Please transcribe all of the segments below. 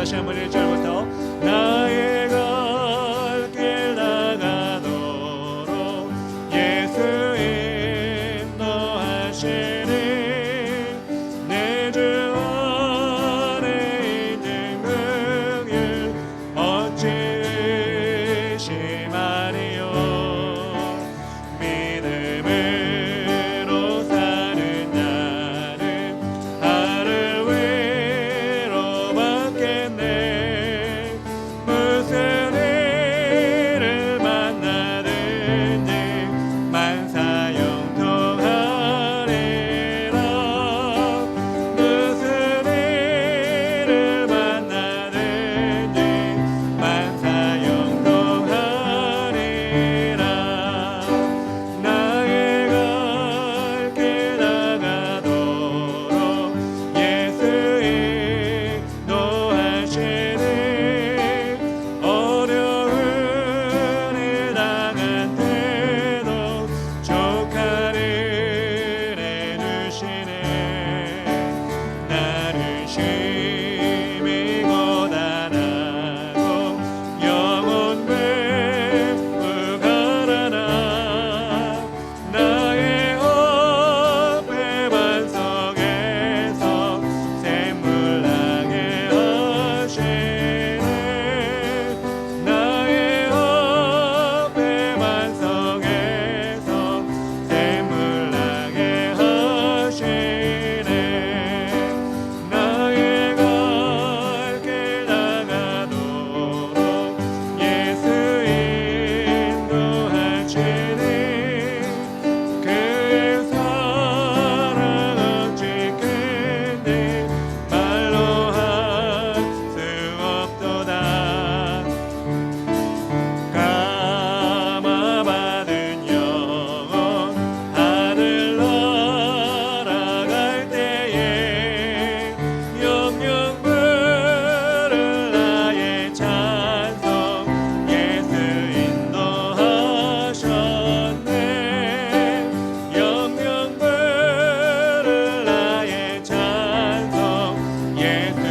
다시 한번 1절부터 나의 갈 길 나가도록 예수 인도하시니 내 주 안에 있는 긍휼 어찌 의심하리요. 믿음으로 사는 자는 하늘 위로 받겠네. 무슨 일을 만나든지 만사 영통하리라. 무슨 일을 만나든지 만사 영통하리라. 나의 갈 길 나가도록 예수 인도하시니 어려운 일 당한 때도 조카를 해주시네. 나를 심히 고단하고 영혼 맺고 가라나. 나의 어배 반석에서 샘물나게 하시네. 나의 어배 반석에서 샘물나게 하시네. 나의 갈 길 나가도록 예수 인도하시니 그의 사랑 어찌 큰지 말로 할 수 없도다. 감화받은 영혼 하늘 날아갈 때에 영영 부를 나의 찬송 예수 인도하셨네. 영영 부를 나의 찬송 예수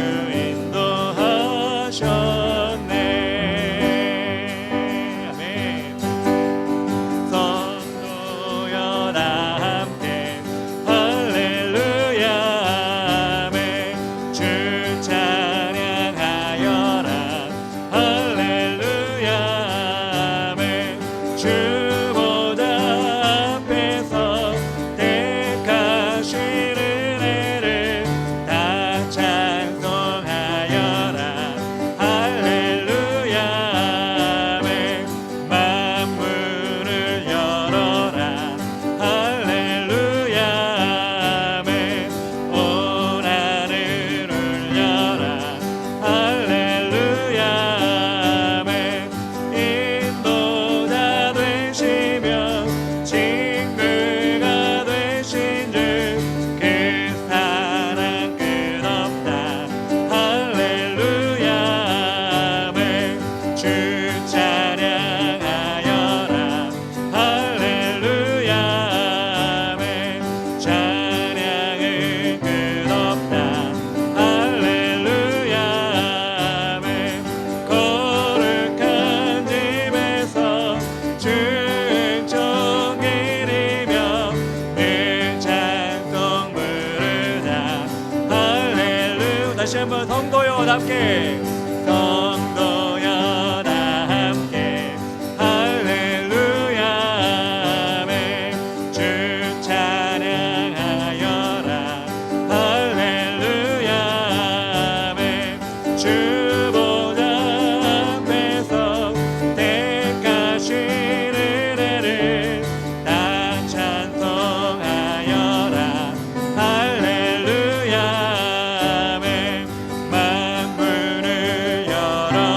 인도하셨네. 아멘. 성도여 다 함께 할렐루야 아멘. 주 찬양하여라 할렐루야 아멘. 주 보좌 앞에서 택하시는 애를 다 찬송하여라 할렐루야 아멘. 만물을 열어라 할렐루야 아멘. 온 하늘을 열라 할렐루야 아멘. 인도자 되시며 친구가 되신 주 그 사랑 끝없다 할렐루야 아멘. 주 찬양하여라 할렐루야 아멘. 찬양은 끝없다 할렐루야 아멘. 거룩한 집에서 충천기리며 늘 찬송 부르자 할렐루야. 다시 한번 성도여 함께 성도여 다 함께 할렐루야 아멘. 주 찬양하여라 할렐루야 아멘. 주 보좌 앞에서 택하시는 애를 다 찬송하여라 할렐루야 아멘. 만물을 열어라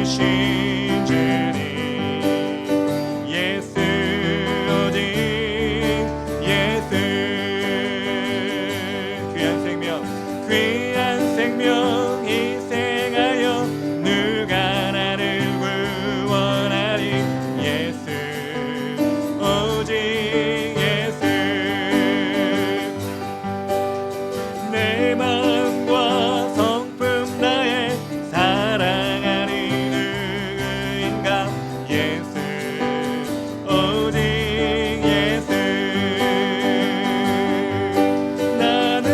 되신 주님 예수 오직 예수 귀한 생명 희생하여 누가 나를 구원하리 예수 오직 예수 내 마음과 성품 다해 사랑하리 누구인가 예수 오직 예수 나는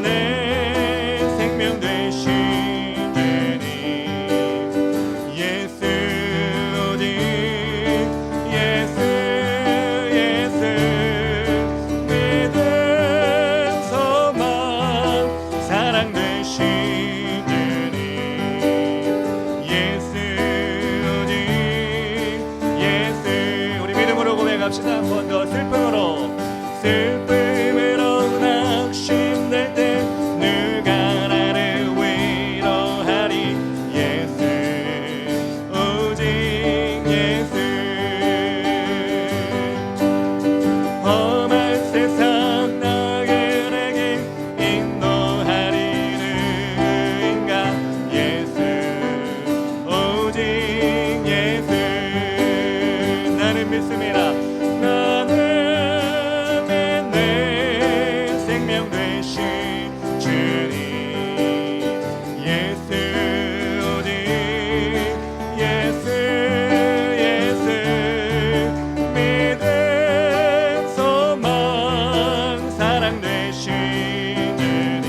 내 생명 되신 주님 예수 오직 예수 예수 믿음 소망 사랑 되신 주님 예수 오직 예수 우리 믿음으로 고백합시다. 한 번 더 슬픔으로 낙심될 때 누가 나를 위로하리 예수 오직 예수 험한 세상 나그네게 인도하리 누구인가 예수 오직 예수 나는 믿습니다. 나는 내 생명 되신 주님 예수 오직 예수 예수 믿음 소망 사랑 되신 주님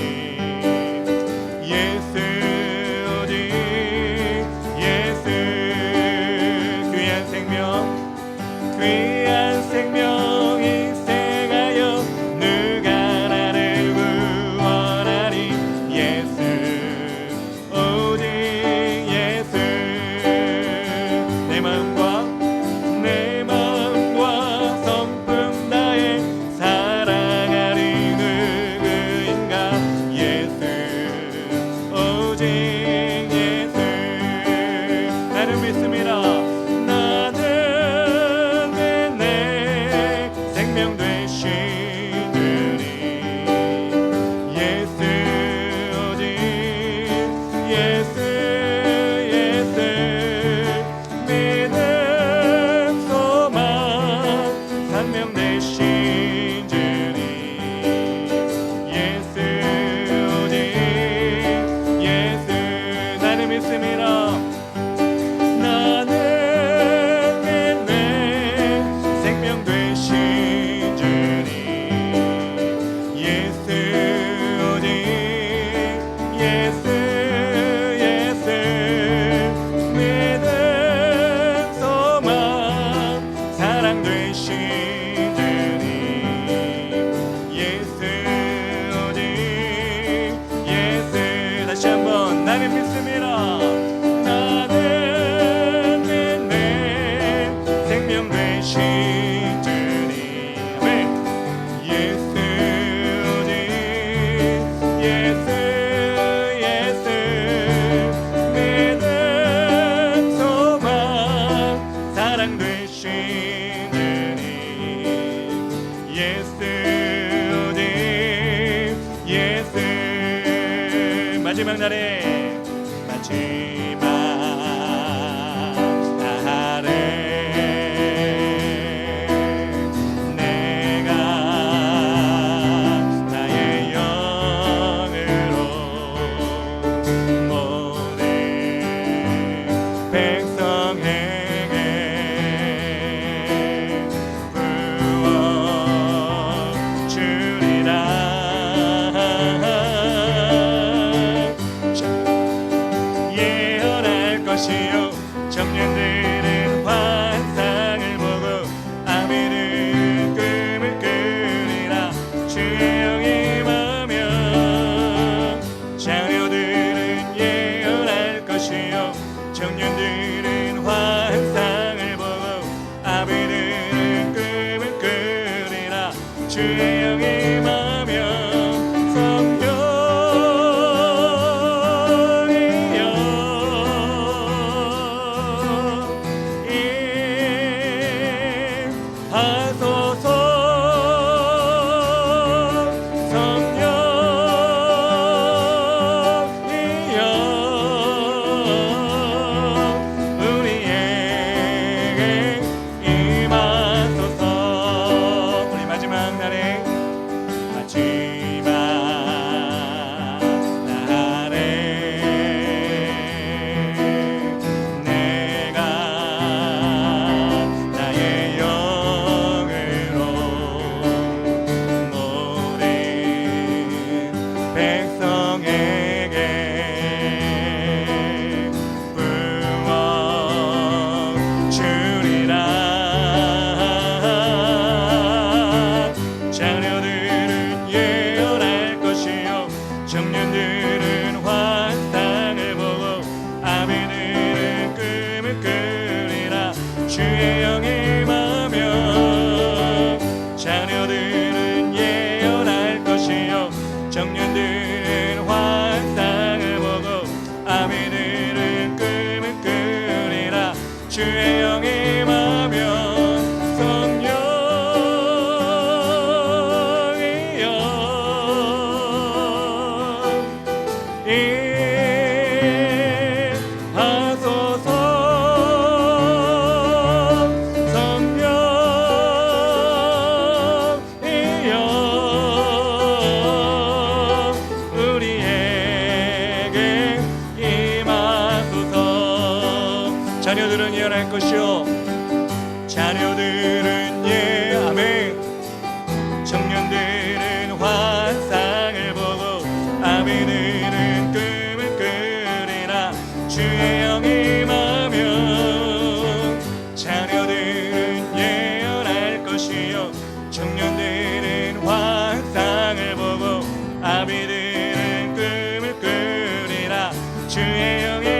예수 오직 예수 귀한 생명 희생하여 누가 나를 구원하리 예수 오직 예수 내 마음과 성품 다해 사랑하리 누구인가 예수 오직 예수 나는 믿습니다. 나는 내 생명 되신 주님 예수 오직 예수 예수 믿음 소망 생명 되신 주님 예수 오직 예수 나는 믿습니다. 나는 내 생명 되신 주님 예수 오직 예수 예수 믿음 소망 사랑 되신 주님 예수 오직 예수 다시 한번 나는 믿습니다. 나는 내 생명 되신 주님 아멘 예수 오직 예수 예수 믿음 소망 사랑 되신 주님 예수 오직 예수 마지막 날에 내가 나의 영으로 모든 백성에게 부어 주리라 예언할 것이요 청년들은 환상을 보고 아멘은 꿈을 꾸리라 주의 영이 임하며 자녀들은 예언할 것이요 청년들은 환상을 보고 아멘은 꿈을 꾸리라 주의 영이 임하며 성령이여 자녀들은 예언할 것이요 자녀들은 아멘. 청년들은 환상을 보고 아비들은 꿈을 꾸리라. 주의 영이 임하면 자녀들은 예언할 것이요 청년들은 환상을 보고 아비들은 꿈을 꾸리라. 주의 영이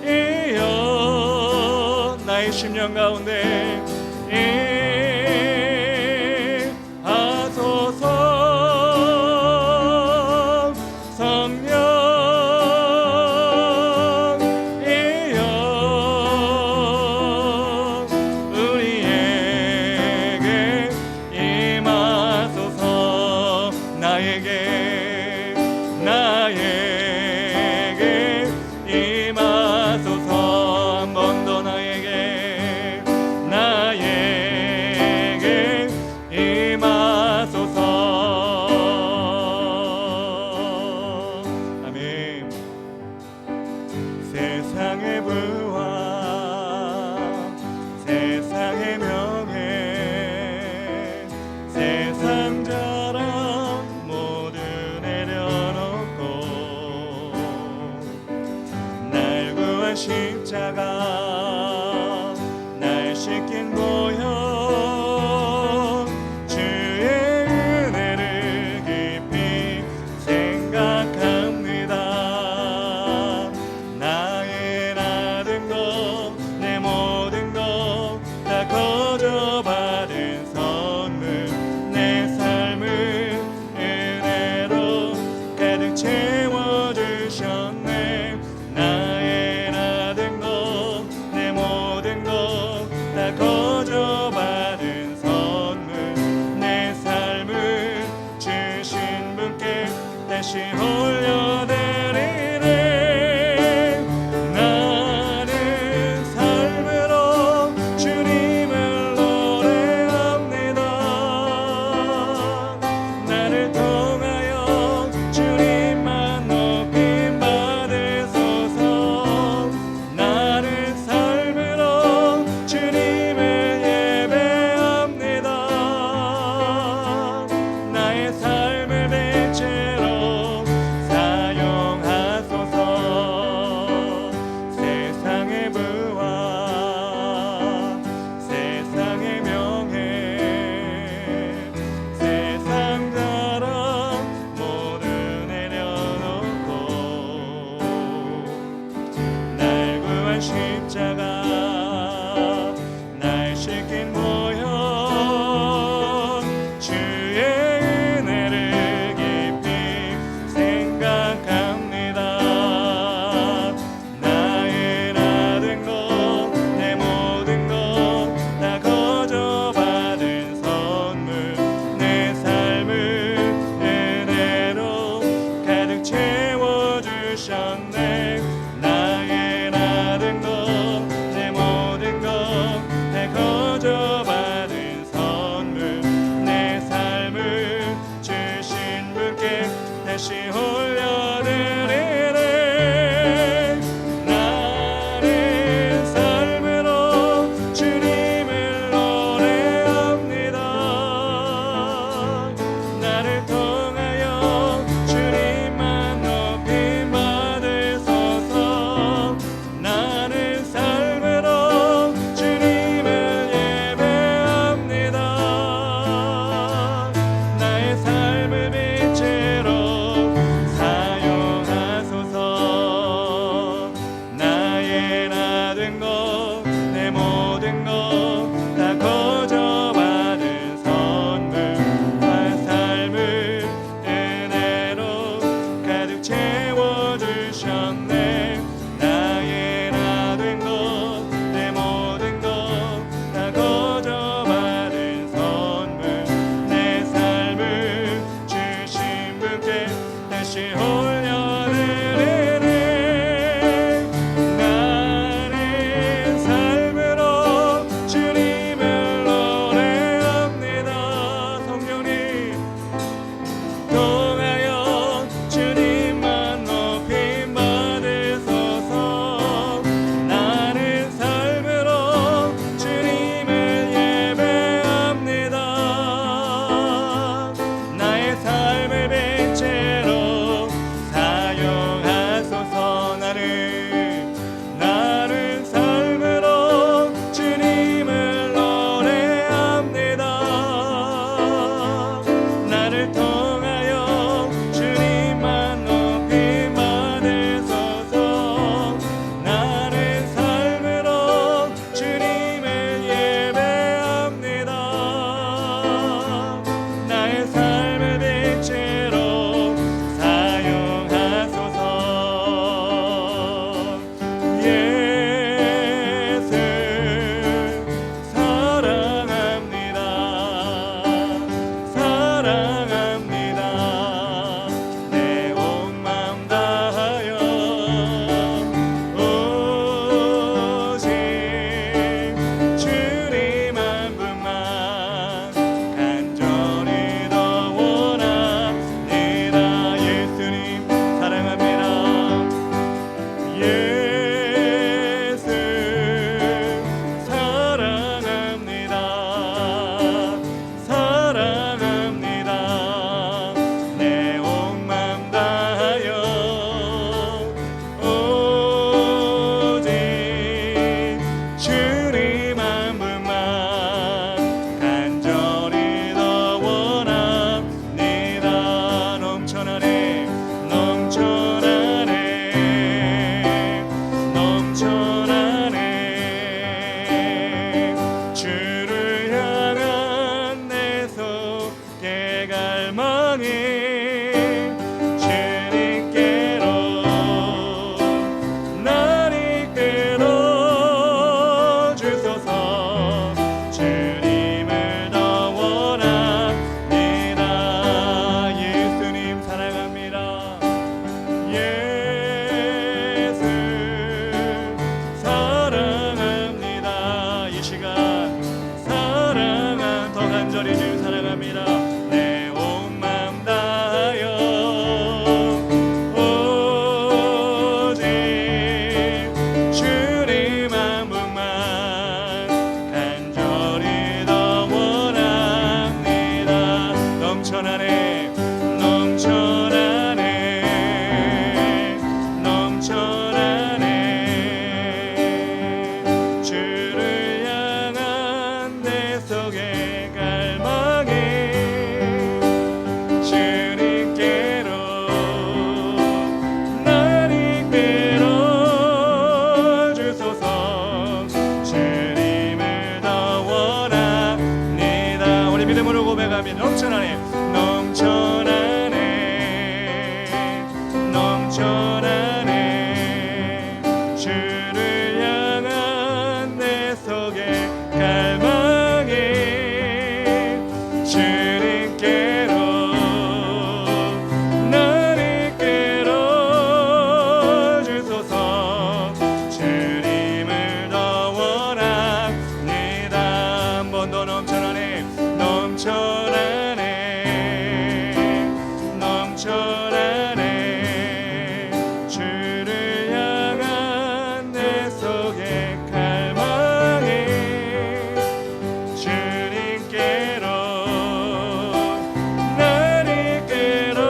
성령이여 나의 심령 가운데 하소서. 성령이여 우리에게 임하소서. 나에게 임하소서. 한 번 더 나에게 임하소서. 아멘. 세상의 부와 세상의 명예 세상 자랑 모두 내려놓고 날 구한 십자가 날 씻긴 보혈 주의 은혜를 깊이 생각합니다. 나의 모든 것 내 모든 것 다 거저 받은 선물 내 삶을 은혜로 가득 채워주셨네. 나의 모든 것 내 모든 것 다 거저 받은 선물 내 삶을 주신 분께 다시 올려드리네. 나는 삶으로 주님을 노래합니다. 나를 통하여 주님만 높임 받으소서. 나는 삶으로 주님을 예배합니다. 나의 삶을 대체로 사용하소서. 세상의 부와 세상의 명예 세상 자랑 모두 내려놓고 날 구한 십자가 날 씻긴 보혈 주의 은혜를 깊이 생각합니다. 나의 모든 것 내 모든 것 다 거저 받은 선물 내 삶을 은혜로 가득 채워주셨네. 나의 모든 것 내 모든 것 다 거저 받은 선물 내 삶을 주신 분께 다시 올려드리네. 나는 삶으로 주님을 노래합니다. 나를 통하여 주님만 높임 받으소서. 예수 사랑합니다. 이 시간 사랑한 더 간절히 주님 사랑합니다. 내 온 마음 다하여 오직 주님 한 분만 간절히 더 원합니다. 넘쳐나네 넘쳐나네 넘쳐나네 주를 향한 내 속의 갈망이 주님께로 날 이끌어 주소서. 주님을 더 원합니다. 우리 믿음으로 고백하며 넘쳐나네 넘쳐나네 넘쳐나네 주를 향한 내 속의 갈망이 주님께로 날 이끌어 주소서. 주님을 더 원합니다. 한 번 더 넘쳐나네 넘쳐나네 넘쳐나네 주를 향한 내 속의 갈망이 주님께로 날 이끌어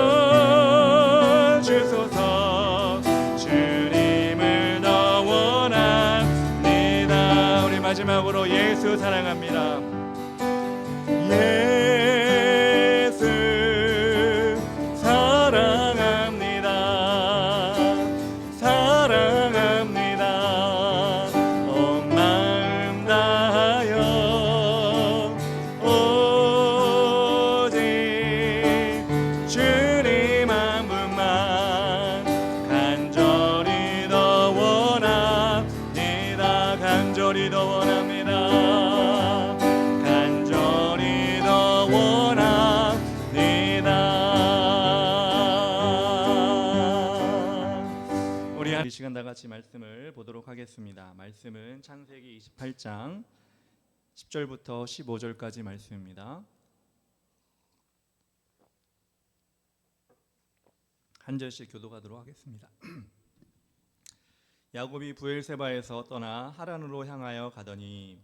주소서. 주님을 더 원합니다. 우리 마지막으로 예수 사랑합니다. 예수 사랑합니다. 사랑합니다. 온 마음 다하여 오직 주님 한 분만 간절히 더 원합니다. 간절히 더 원합니다. 간절히 더 원합니다. 우리 이 시간 다 같이 말씀을 보도록 하겠습니다. 말씀은 창세기 28장 10절부터 15절까지 말씀입니다. 한 절씩 교독하도록 하겠습니다. 야곱이 브엘세바에서 떠나 하란으로 향하여 가더니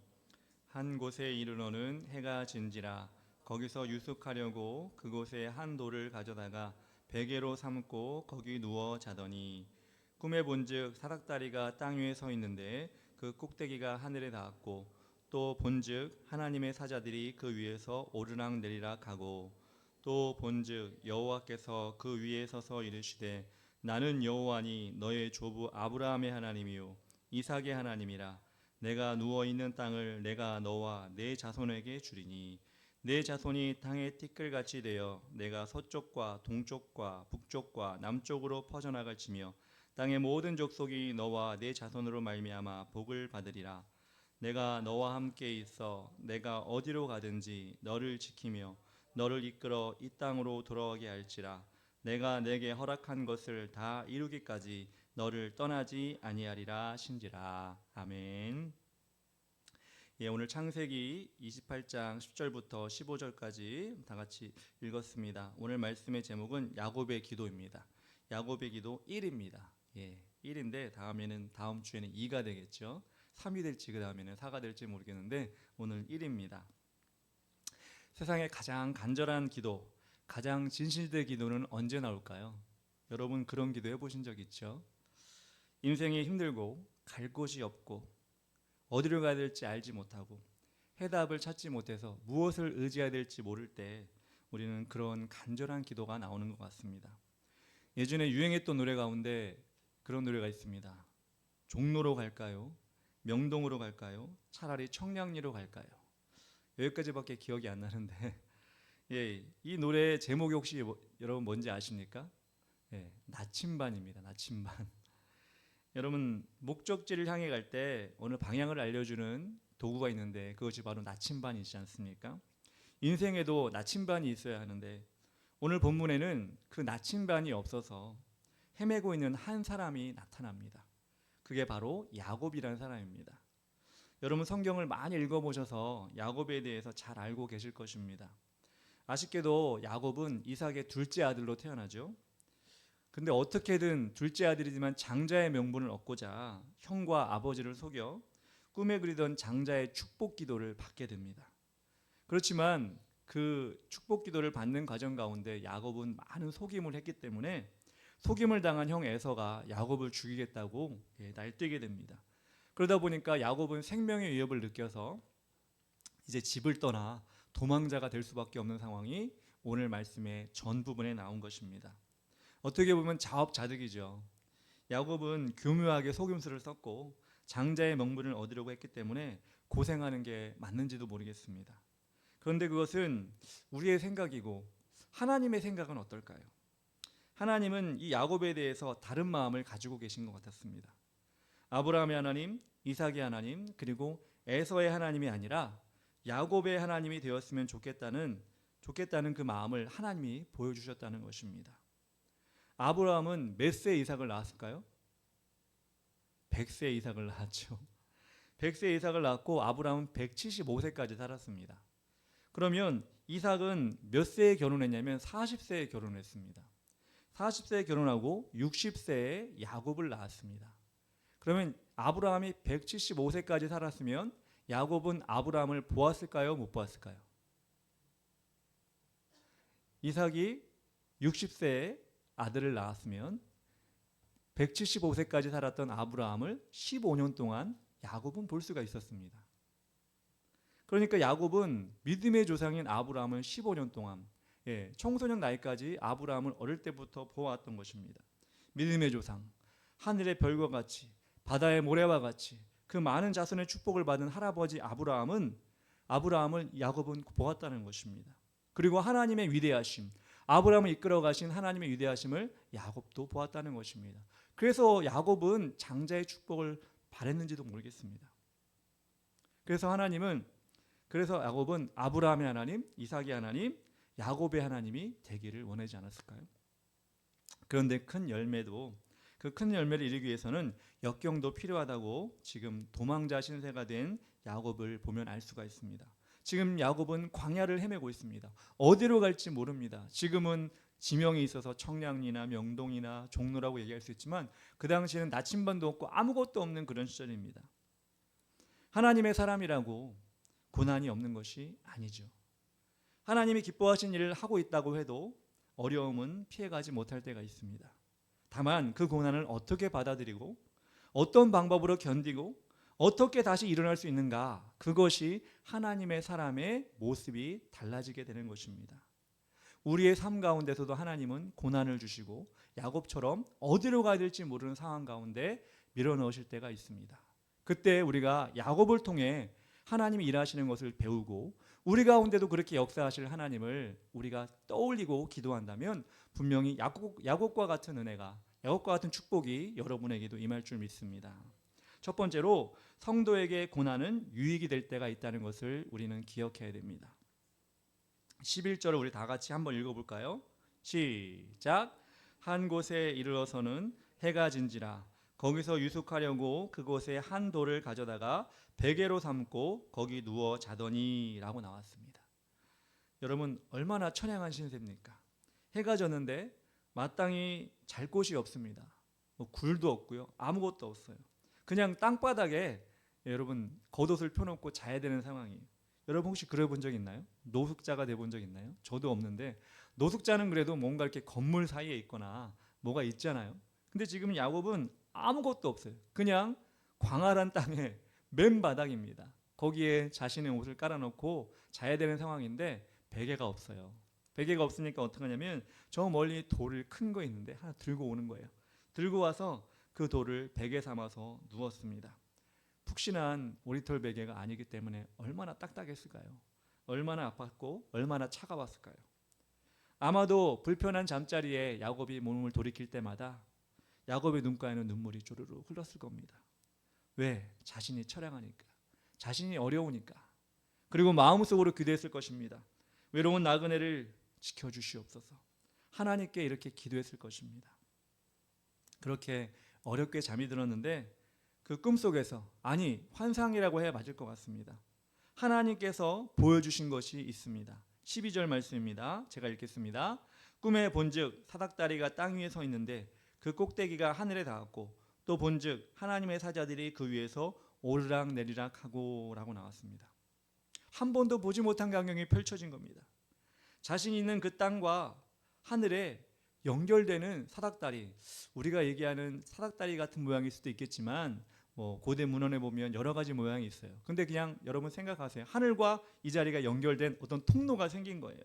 한 곳에 이르러는 해가 진지라. 거기서 유숙하려고 그곳에 한 돌을 가져다가 베개로 삼고 거기 누워 자더니 꿈에 본즉 사닥다리가 땅 위에 서 있는데 그 꼭대기가 하늘에 닿았고 또 본즉 하나님의 사자들이 그 위에서 오르락 내리락 하고 또 본즉 여호와께서 그 위에 서서 이르시되 나는 여호와니 너의 조부 아브라함의 하나님이요 이삭의 하나님이라. 내가 누워있는 땅을 내가 너와 내 자손에게 주리니 내 자손이 땅의 티끌같이 되어 내가 서쪽과 동쪽과 북쪽과 남쪽으로 퍼져나갈지며 땅의 모든 족속이 너와 내 자손으로 말미암아 복을 받으리라. 내가 너와 함께 있어 내가 어디로 가든지 너를 지키며 너를 이끌어 이 땅으로 돌아오게 할지라. 내가 내게 허락한 것을 다 이루기까지 너를 떠나지 아니하리라 하신지라. 아멘. 예, 오늘 창세기 28장 10절부터 15절까지 다 같이 읽었습니다. 오늘 말씀의 제목은 야곱의 기도입니다. 야곱의 기도 1입니다. 예, 1인데 다음 주에는 2가 되겠죠. 3이 될지 그 다음에는 4가 될지 모르겠는데 오늘 1입니다. 세상에 가장 간절한 기도, 가장 진실된 기도는 언제 나올까요? 여러분 그런 기도 해보신 적 있죠? 인생이 힘들고 갈 곳이 없고 어디로 가야 될지 알지 못하고 해답을 찾지 못해서 무엇을 의지해야 될지 모를 때 우리는 그런 간절한 기도가 나오는 것 같습니다. 예전에 유행했던 노래 가운데 그런 노래가 있습니다. 종로로 갈까요? 명동으로 갈까요? 차라리 청량리로 갈까요? 여기까지밖에 기억이 안 나는데 예, 이 노래 제목이 혹시 여러분 뭔지 아십니까? 예, 나침반입니다. 나침반. 여러분 목적지를 향해 갈 때 어느 방향을 알려주는 도구가 있는데 그것이 바로 나침반이지 않습니까? 인생에도 나침반이 있어야 하는데 오늘 본문에는 그 나침반이 없어서 헤매고 있는 한 사람이 나타납니다. 그게 바로 야곱이라는 사람입니다. 여러분 성경을 많이 읽어보셔서 야곱에 대해서 잘 알고 계실 것입니다. 아쉽게도 야곱은 이삭의 둘째 아들로 태어나죠. 근데 어떻게든 둘째 아들이지만 장자의 명분을 얻고자 형과 아버지를 속여 꿈에 그리던 장자의 축복 기도를 받게 됩니다. 그렇지만 그 축복 기도를 받는 과정 가운데 야곱은 많은 속임을 했기 때문에 속임을 당한 형 에서가 야곱을 죽이겠다고 날뛰게 됩니다. 그러다 보니까 야곱은 생명의 위협을 느껴서 이제 집을 떠나 도망자가 될 수밖에 없는 상황이 오늘 말씀의 전 부분에 나온 것입니다. 어떻게 보면 자업자득이죠. 야곱은 교묘하게 속임수를 썼고 장자의 명분을 얻으려고 했기 때문에 고생하는 게 맞는지도 모르겠습니다. 그런데 그것은 우리의 생각이고 하나님의 생각은 어떨까요? 하나님은 이 야곱에 대해서 다른 마음을 가지고 계신 것 같았습니다. 아브라함의 하나님, 이삭의 하나님, 그리고 에서의 하나님이 아니라 야곱의 하나님이 되었으면 좋겠다는 그 마음을 하나님이 보여주셨다는 것입니다. 아브라함은 몇 세 이삭을 낳았을까요? 100세 이삭을 낳았죠. 100세 이삭을 낳고 아브라함은 175세까지 살았습니다. 그러면 이삭은 몇 세에 결혼했냐면 40세에 결혼했습니다. 40세에 결혼하고 60세에 야곱을 낳았습니다. 그러면 아브라함이 175세까지 살았으면 야곱은 아브라함을 보았을까요? 못 보았을까요? 이삭이 60세에 아들을 낳았으면 175세까지 살았던 아브라함을 15년 동안 야곱은 볼 수가 있었습니다. 그러니까 야곱은 믿음의 조상인 아브라함을 15년 동안 청소년 나이까지 아브라함을 어릴 때부터 보아왔던 것입니다. 믿음의 조상, 하늘의 별과 같이 바다의 모래와 같이 그 많은 자손의 축복을 받은 할아버지 아브라함을 야곱은 보았다는 것입니다. 그리고 하나님의 위대하심, 아브라함을 이끌어 가신 하나님의 위대하심을 야곱도 보았다는 것입니다. 그래서 야곱은 장자의 축복을 바랬는지도 모르겠습니다. 그래서 야곱은 아브라함의 하나님, 이삭의 하나님, 야곱의 하나님이 되기를 원하지 않았을까요? 그런데 그 큰 열매를 이루기 위해서는 역경도 필요하다고 지금 도망자 신세가 된 야곱을 보면 알 수가 있습니다. 지금 야곱은 광야를 헤매고 있습니다. 어디로 갈지 모릅니다. 지금은 지명이 있어서 청량리나 명동이나 종로라고 얘기할 수 있지만 그 당시에는 나침반도 없고 아무것도 없는 그런 시절입니다. 하나님의 사람이라고 고난이 없는 것이 아니죠. 하나님이 기뻐하신 일을 하고 있다고 해도 어려움은 피해가지 못할 때가 있습니다. 다만 그 고난을 어떻게 받아들이고 어떤 방법으로 견디고 어떻게 다시 일어날 수 있는가, 그것이 하나님의 사람의 모습이 달라지게 되는 것입니다. 우리의 삶 가운데서도 하나님은 고난을 주시고 야곱처럼 어디로 가야 될지 모르는 상황 가운데 밀어넣으실 때가 있습니다. 그때 우리가 야곱을 통해 하나님이 일하시는 것을 배우고 우리 가운데도 그렇게 역사하실 하나님을 우리가 떠올리고 기도한다면 분명히 야곱과 같은 은혜가, 야곱과 같은 축복이 여러분에게도 임할 줄 믿습니다. 첫 번째로 성도에게 고난은 유익이 될 때가 있다는 것을 우리는 기억해야 됩니다. 11절을 우리 다 같이 한번 읽어볼까요? 시작. 한 곳에 이르러서는 해가 진지라 거기서 유숙하려고 그곳에 한 돌을 가져다가 베개로 삼고 거기 누워 자더니 라고 나왔습니다. 여러분 얼마나 처량한 신세입니까? 해가 졌는데 마땅히 잘 곳이 없습니다. 굴도 없고요, 아무것도 없어요. 그냥 땅바닥에 여러분 겉옷을 펴놓고 자야 되는 상황이에요. 여러분 혹시 그래 본 적 있나요? 노숙자가 돼 본 적 있나요? 저도 없는데 노숙자는 그래도 뭔가 이렇게 건물 사이에 있거나 뭐가 있잖아요. 근데 지금 야곱은 아무것도 없어요. 그냥 광활한 땅에 맨바닥입니다. 거기에 자신의 옷을 깔아놓고 자야 되는 상황인데 베개가 없어요. 베개가 없으니까 어떻게 하냐면 저 멀리 돌을 큰 거 있는데 하나 들고 오는 거예요. 들고 와서 그 돌을 베개 삼아서 누웠습니다. 푹신한 오리털 베개가 아니기 때문에 얼마나 딱딱했을까요? 얼마나 아팠고 얼마나 차가웠을까요? 아마도 불편한 잠자리에 야곱이 몸을 돌이킬 때마다 야곱의 눈가에는 눈물이 주르르 흘렀을 겁니다. 왜? 자신이 처량하니까, 자신이 어려우니까. 그리고 마음속으로 기도했을 것입니다. 외로운 나그네를 지켜주시옵소서. 하나님께 이렇게 기도했을 것입니다. 그렇게 어렵게 잠이 들었는데 그 꿈속에서, 아니 환상이라고 해야 맞을 것 같습니다. 하나님께서 보여주신 것이 있습니다. 12절 말씀입니다. 제가 읽겠습니다. 꿈에 본즉 사닥다리가 땅 위에 서 있는데 그 꼭대기가 하늘에 닿았고 또 본즉 하나님의 사자들이 그 위에서 오르락 내리락 하고 라고 나왔습니다. 한 번도 보지 못한 광경이 펼쳐진 겁니다. 자신이 있는 그 땅과 하늘에 연결되는 사닥다리, 우리가 얘기하는 사닥다리 같은 모양일 수도 있겠지만 고대 문헌에 보면 여러 가지 모양이 있어요. 근데 그냥 여러분 생각하세요. 하늘과 이 자리가 연결된 어떤 통로가 생긴 거예요.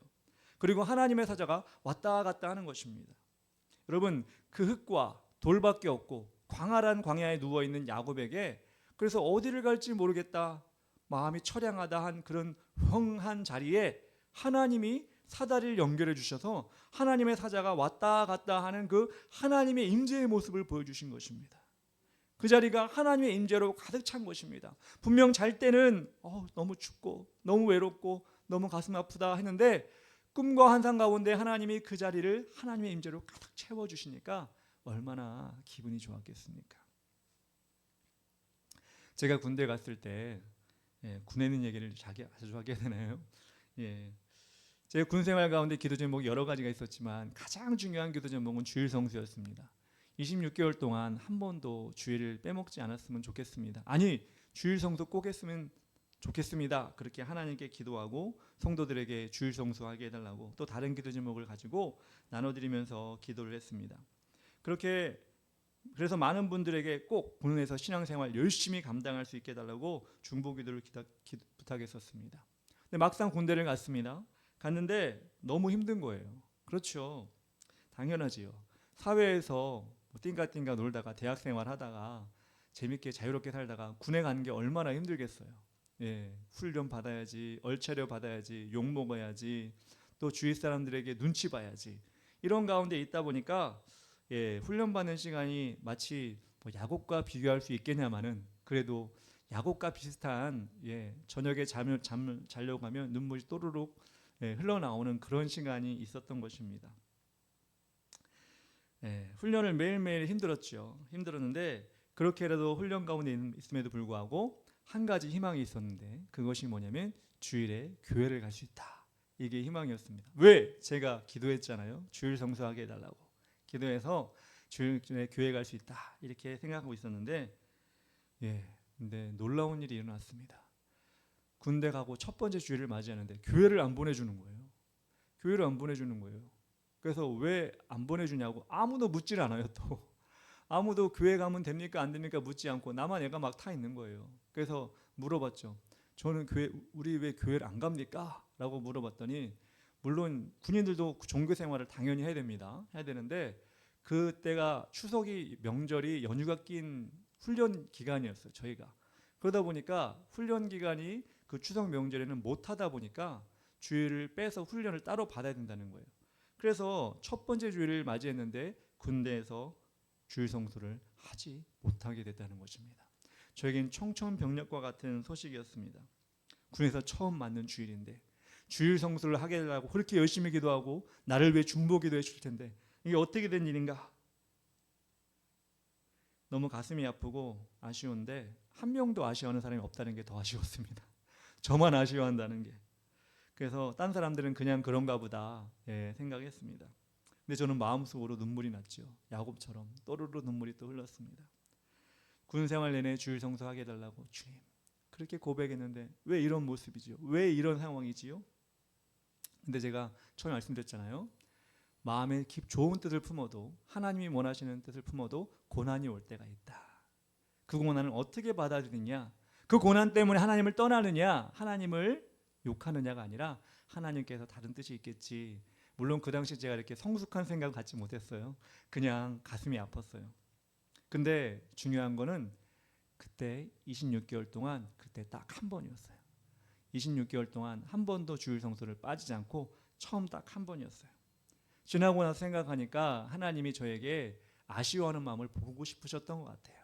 그리고 하나님의 사자가 왔다 갔다 하는 것입니다. 여러분, 그 흙과 돌밖에 없고 광활한 광야에 누워있는 야곱에게 그래서 어디를 갈지 모르겠다, 마음이 처량하다 한 그런 황한 자리에 하나님이 사다리를 연결해 주셔서 하나님의 사자가 왔다 갔다 하는 그 하나님의 임재의 모습을 보여주신 것입니다. 그 자리가 하나님의 임재로 가득 찬 것입니다. 분명 잘 때는 너무 춥고 너무 외롭고 너무 가슴 아프다 했는데 꿈과 환상 가운데 하나님이 그 자리를 하나님의 임재로 가득 채워주시니까 얼마나 기분이 좋았겠습니까? 제가 군대 갔을 때 군에 있는 얘기를 자주 하게 되나요? 제 군생활 가운데 기도 제목이 여러 가지가 있었지만 가장 중요한 기도 제목은 주일 성수였습니다. 26개월 동안 한 번도 주일을 빼먹지 않았으면 좋겠습니다. 아니, 주일 성수 꼭 했으면 좋겠습니다. 그렇게 하나님께 기도하고 성도들에게 주일 성수하게 해달라고 또 다른 기도 제목을 가지고 나눠드리면서 기도를 했습니다. 그래서 많은 분들에게 꼭 군에서 신앙생활 열심히 감당할 수 있게 해달라고 중보기도를 부탁했었습니다. 근데 막상 군대를 갔는데 너무 힘든 거예요. 그렇죠, 당연하지요. 사회에서 띵가띵가 놀다가 대학생활 하다가 재밌게 자유롭게 살다가 군에 가는 게 얼마나 힘들겠어요. 훈련 받아야지, 얼차려 받아야지, 욕 먹어야지, 또 주위 사람들에게 눈치 봐야지, 이런 가운데 있다 보니까 훈련 받는 시간이 마치 야곱과 비교할 수 있겠냐마는 그래도 야곱과 비슷한 저녁에 잠을 자려고 하면 눈물이 또르륵 흘러나오는 그런 시간이 있었던 것입니다. 훈련을 매일매일 힘들었는데 그렇게라도 훈련 가운데 있음에도 불구하고 한 가지 희망이 있었는데 그것이 뭐냐면 주일에 교회를 갈 수 있다. 이게 희망이었습니다. 왜? 제가 기도했잖아요. 주일 성수하게 해달라고 기도해서 주일에 교회 갈 수 있다 이렇게 생각하고 있었는데 근데 놀라운 일이 일어났습니다. 군대 가고 첫 번째 주일을 맞이하는데 교회를 안 보내주는 거예요. 그래서 왜 안 보내주냐고 아무도 묻질 않아요. 또 아무도 교회 가면 됩니까 안 됩니까 묻지 않고 나만 애가 막 타 있는 거예요. 그래서 물어봤죠. 저는 우리 왜 교회를 안 갑니까? 라고 물어봤더니 물론 군인들도 종교 생활을 당연히 해야 되는데 그때가 추석이 명절이 연휴가 낀 훈련 기간이었어요. 저희가 그러다 보니까 훈련 기간이 그 추석 명절에는 못 하다 보니까 주일을 빼서 훈련을 따로 받아야 된다는 거예요. 그래서 첫 번째 주일을 맞이했는데 군대에서 주일 성수를 하지 못하게 됐다는 것입니다. 저에겐 청천벽력과 같은 소식이었습니다. 군에서 처음 맞는 주일인데 주일 성수를 하게 해달라고 그렇게 열심히 기도하고 나를 위해 중보 기도해 줄 텐데 이게 어떻게 된 일인가? 너무 가슴이 아프고 아쉬운데 한 명도 아쉬워하는 사람이 없다는 게 더 아쉬웠습니다. 저만 아쉬워한다는 게. 그래서 딴 사람들은 그냥 그런가 보다 생각했습니다. 근데 저는 마음속으로 눈물이 났죠. 야곱처럼 또르르 눈물이 또 흘렀습니다. 군 생활 내내 주일 성수하게 해달라고 주님 그렇게 고백했는데 왜 이런 모습이지요? 왜 이런 상황이지요? 근데 제가 처음에 말씀드렸잖아요. 마음에 좋은 뜻을 품어도 하나님이 원하시는 뜻을 품어도 고난이 올 때가 있다. 그 고난을 어떻게 받아들이냐? 그 고난 때문에 하나님을 떠나느냐? 하나님을 욕하느냐가 아니라 하나님께서 다른 뜻이 있겠지. 물론 그 당시 제가 이렇게 성숙한 생각을 갖지 못했어요. 그냥 가슴이 아팠어요. 근데 중요한 거는 그때 26개월 동안 그때 딱 한 번이었어요. 26개월 동안 한 번도 주일 성수를 빠지지 않고 처음 딱 한 번이었어요. 지나고 나서 생각하니까 하나님이 저에게 아쉬워하는 마음을 보고 싶으셨던 것 같아요.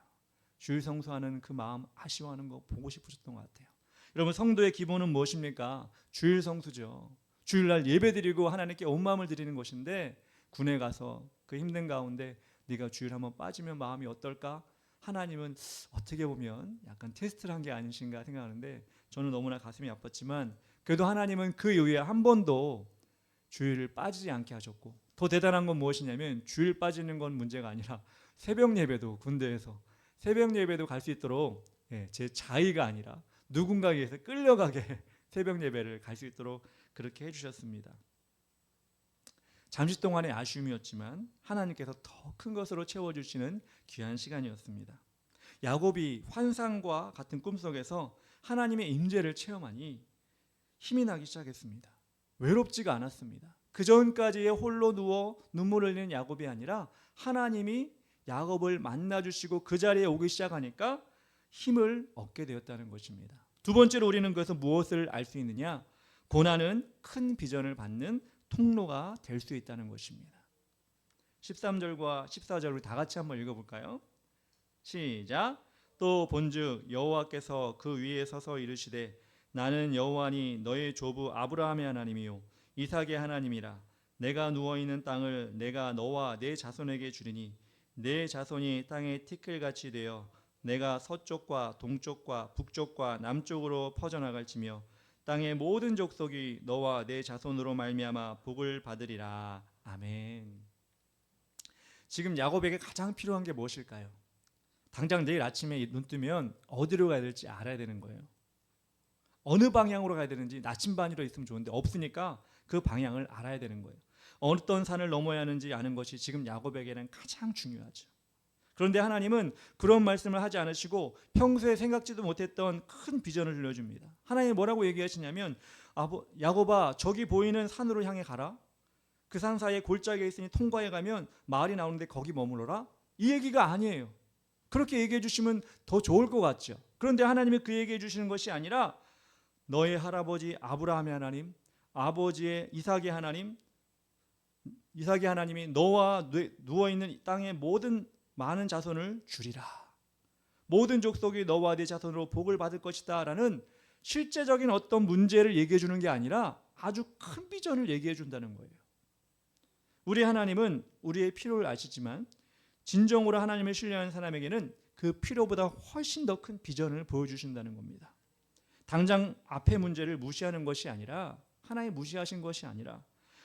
주일 성수하는 그 마음 아쉬워하는 거 보고 싶으셨던 것 같아요. 여러분 성도의 기본은 무엇입니까? 주일 성수죠. 주일날 예배드리고 하나님께 온 마음을 드리는 것인데 군에 가서 그 힘든 가운데 네가 주일 한번 빠지면 마음이 어떨까? 하나님은 어떻게 보면 약간 테스트를 한 게 아니신가 생각하는데 저는 너무나 가슴이 아팠지만 그래도 하나님은 그 이후에 한 번도 주일을 빠지지 않게 하셨고 더 대단한 건 무엇이냐면 주일 빠지는 건 문제가 아니라 새벽 예배도 군대에서 새벽 예배도 갈 수 있도록 제 자의가 아니라 누군가에 의해서 끌려가게 새벽 예배를 갈 수 있도록 그렇게 해주셨습니다. 잠시 동안의 아쉬움이었지만 하나님께서 더 큰 것으로 채워주시는 귀한 시간이었습니다. 야곱이 환상과 같은 꿈속에서 하나님의 임재를 체험하니 힘이 나기 시작했습니다. 외롭지가 않았습니다. 그 전까지의 홀로 누워 눈물을 흘리는 야곱이 아니라 하나님이 야곱을 만나주시고 그 자리에 오기 시작하니까 힘을 얻게 되었다는 것입니다. 두 번째로 우리는 그래서 무엇을 알 수 있느냐? 고난은 큰 비전을 받는 통로가 될 수 있다는 것입니다. 13절과 14절 우리 다 같이 한번 읽어볼까요? 시작. 또 본즉 여호와께서 그 위에 서서 이르시되 나는 여호와니 너의 조부 아브라함의 하나님이요 이삭의 하나님이라. 내가 누워있는 땅을 내가 너와 내 자손에게 주리니 내 자손이 땅의 티끌같이 되어 내가 서쪽과 동쪽과 북쪽과 남쪽으로 퍼져나갈지며 땅의 모든 족속이 너와 내 자손으로 말미암아 복을 받으리라. 아멘. 지금 야곱에게 가장 필요한 게 무엇일까요? 당장 내일 아침에 눈 뜨면 어디로 가야 될지 알아야 되는 거예요. 어느 방향으로 가야 되는지 나침반이로 있으면 좋은데 없으니까 그 방향을 알아야 되는 거예요. 어떤 산을 넘어야 하는지 아는 것이 지금 야곱에게는 가장 중요하죠. 그런데 하나님은 그런 말씀을 하지 않으시고 평소에 생각지도 못했던 큰 비전을 들려줍니다. 하나님이 뭐라고 얘기하시냐면 야곱아 저기 보이는 산으로 향해 가라. 그 산 사이에 골짜기에 있으니 통과해 가면 마을이 나오는데 거기 머무러라. 이 얘기가 아니에요. 그렇게 얘기해 주시면 더 좋을 것 같죠. 그런데 하나님이 그 얘기해 주시는 것이 아니라 너의 할아버지 아브라함의 하나님, 아버지의 이삭의 하나님, 이삭의 하나님이 너와 누워있는 땅의 모든 많은 자손을 주리라. 모든 족속이 너와 네 자손으로 복을 받을 것이다 라는 실제적인 어떤 문제를 얘기해 주는 게 아니라 아주 큰 비전을 얘기해 준다는 거예요. 우리 하나님은 우리의 필요를 아시지만 진정으로 하나님을 신뢰하는 사람에게는 그 필요보다 훨씬 더 큰 비전을 보여주신다는 겁니다. 당장 앞의 문제를 무시하는 것이 아니라 하나님 무시하신 것이 아니라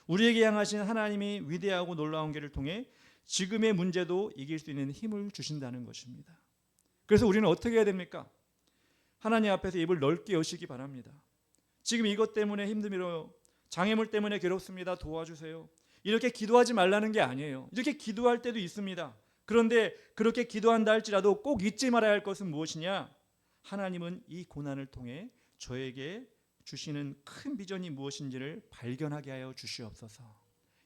우리에게 향하신 하나님이 위대하고 놀라운 길을 통해 지금의 문제도 이길 수 있는 힘을 주신다는 것입니다. 그래서 우리는 어떻게 해야 됩니까? 하나님 앞에서 입을 넓게 여시기 바랍니다. 지금 이것 때문에 힘들어요. 장애물 때문에 괴롭습니다. 도와주세요. 이렇게 기도하지 말라는 게 아니에요. 이렇게 기도할 때도 있습니다. 그런데 그렇게 기도한다 할지라도 꼭 잊지 말아야 할 것은 무엇이냐? 하나님은 이 고난을 통해 저에게 주시는 큰 비전이 무엇인지를 발견하게 하여 주시옵소서.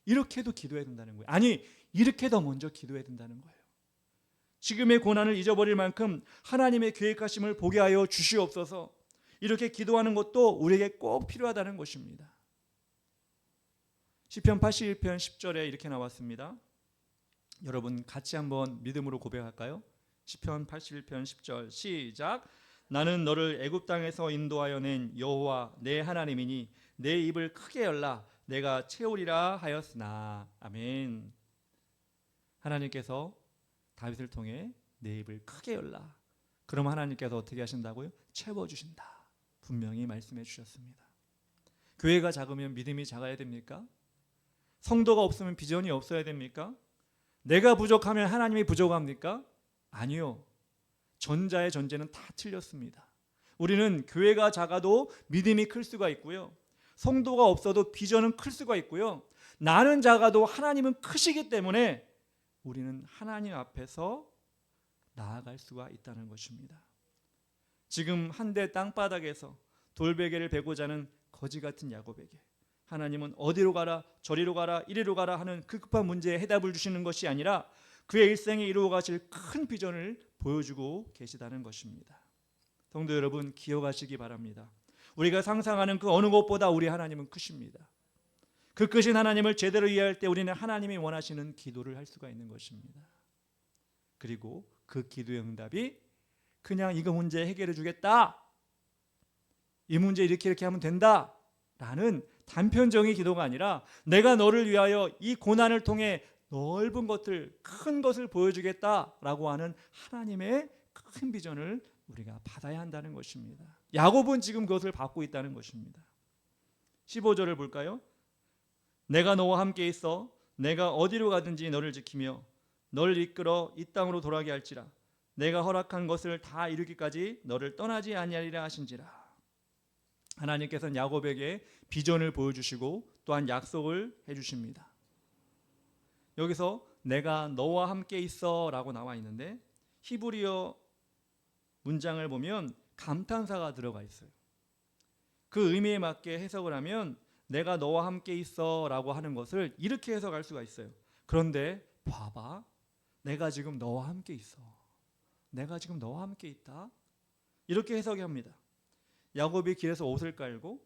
이렇게도 기도해야 된다는 거예요. 아니, 이렇게 더 먼저 기도해야 된다는 거예요. 지금의 고난을 잊어버릴 만큼 하나님의 계획하심을 보게 하여 주시옵소서. 이렇게 기도하는 것도 우리에게 꼭 필요하다는 것입니다. 시편 81편 10절에 이렇게 나왔습니다. 여러분 같이 한번 믿음으로 고백할까요? 시편 81편 10절 시작. 나는 너를 애굽 땅에서 인도하여 낸 여호와 내 하나님이니 내 입을 크게 열라 내가 채우리라 하였으나. 아멘. 하나님께서 다윗을 통해 내 입을 크게 열라. 그럼 하나님께서 어떻게 하신다고요? 채워주신다. 분명히 말씀해 주셨습니다. 교회가 작으면 믿음이 작아야 됩니까? 성도가 없으면 비전이 없어야 됩니까? 내가 부족하면 하나님이 부족합니까? 아니요. 전자의 전제는 다 틀렸습니다. 우리는 교회가 작아도 믿음이 클 수가 있고요. 성도가 없어도 비전은 클 수가 있고요. 나는 작아도 하나님은 크시기 때문에 우리는 하나님 앞에서 나아갈 수가 있다는 것입니다. 지금 한데 땅바닥에서 돌베개를 베고자 하는 거지 같은 야곱에게 하나님은 어디로 가라 저리로 가라 이리로 가라 하는 그 급한 문제에 해답을 주시는 것이 아니라 그의 일생에 이루어 가실 큰 비전을 보여주고 계시다는 것입니다. 성도 여러분 기억하시기 바랍니다. 우리가 상상하는 그 어느 것보다 우리 하나님은 크십니다. 그 크신 하나님을 제대로 이해할 때 우리는 하나님이 원하시는 기도를 할 수가 있는 것입니다. 그리고 그 기도의 응답이 그냥 이거 문제 해결해 주겠다, 이 문제 이렇게 하면 된다 라는 단편적인 기도가 아니라 내가 너를 위하여 이 고난을 통해 넓은 것들, 큰 것을 보여주겠다라고 하는 하나님의 큰 비전을 우리가 받아야 한다는 것입니다. 야곱은 지금 그것을 받고 있다는 것입니다. 15절을 볼까요? 내가 너와 함께 있어 내가 어디로 가든지 너를 지키며 너를 이끌어 이 땅으로 돌아가게 할지라. 내가 허락한 것을 다 이루기까지 너를 떠나지 아니하리라 하신지라. 하나님께서는 야곱에게 비전을 보여주시고 또한 약속을 해주십니다. 여기서 내가 너와 함께 있어 라고 나와 있는데 히브리어 문장을 보면 감탄사가 들어가 있어요. 그 의미에 맞게 해석을 하면 내가 너와 함께 있어 라고 하는 것을 이렇게 해석할 수가 있어요. 그런데 봐봐, 내가 지금 너와 함께 있어. 내가 지금 너와 함께 있다. 이렇게 해석이 합니다. 야곱이 길에서 옷을 깔고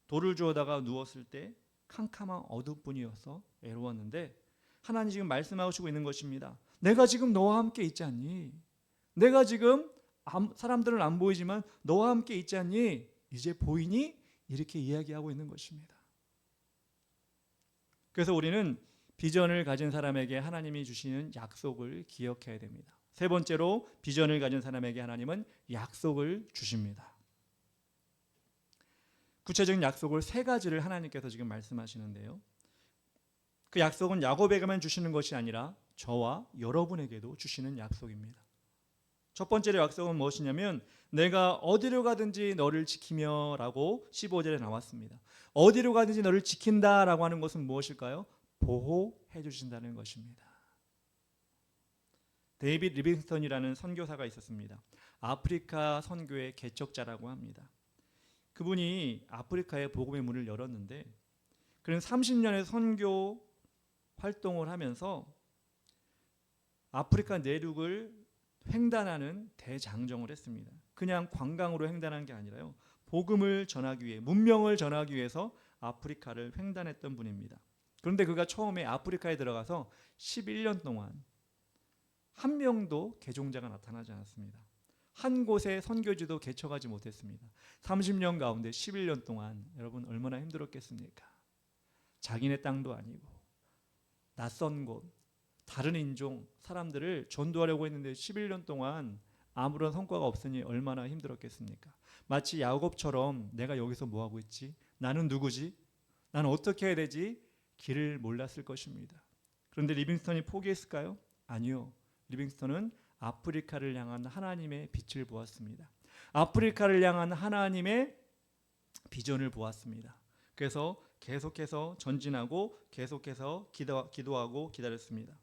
돌을 주워다가 누웠을 때 캄캄한 어두뿐이어서 외로웠는데 하나님 지금 말씀하시고 있는 것입니다. 내가 지금 너와 함께 있지 않니? 내가 지금 사람들은 안 보이지만 너와 함께 있지 않니? 이제 보이니? 이렇게 이야기하고 있는 것입니다. 그래서 우리는 비전을 가진 사람에게 하나님이 주시는 약속을 기억해야 됩니다. 세 번째로 비전을 가진 사람에게 하나님은 약속을 주십니다. 구체적인 약속을 세 가지를 하나님께서 지금 말씀하시는데요. 그 약속은 야곱에게만 주시는 것이 아니라 저와 여러분에게도 주시는 약속입니다. 첫 번째 약속은 무엇이냐면 내가 어디로 가든지 너를 지키며 라고 15절에 나왔습니다. 어디로 가든지 너를 지킨다 라고 하는 것은 무엇일까요? 보호해 주신다는 것입니다. 데이빗 리빙스턴이라는 선교사가 있었습니다. 아프리카 선교의 개척자라고 합니다. 그분이 아프리카에 복음의 문을 열었는데 그는 30년의 선교 활동을 하면서 아프리카 내륙을 횡단하는 대장정을 했습니다. 그냥 관광으로 횡단한 게 아니라요. 복음을 전하기 위해, 문명을 전하기 위해서 아프리카를 횡단했던 분입니다. 그런데 그가 처음에 아프리카에 들어가서 11년 동안 한 명도 개종자가 나타나지 않았습니다. 한 곳에 선교지도 개척하지 못했습니다. 30년 가운데 11년 동안 여러분 얼마나 힘들었겠습니까? 자기네 땅도 아니고 낯선 곳, 다른 인종 사람들을 전도하려고 했는데 11년 동안 아무런 성과가 없으니 얼마나 힘들었겠습니까? 마치 야곱처럼 내가 여기서 뭐하고 있지? 나는 누구지? 나는 어떻게 해야 되지? 길을 몰랐을 것입니다. 그런데 리빙스턴이 포기했을까요? 아니요. 리빙스턴은 아프리카를 향한 하나님의 빛을 보았습니다. 아프리카를 향한 하나님의 비전을 보았습니다. 그래서 계속해서 전진하고 계속해서 기도하고 기다렸습니다.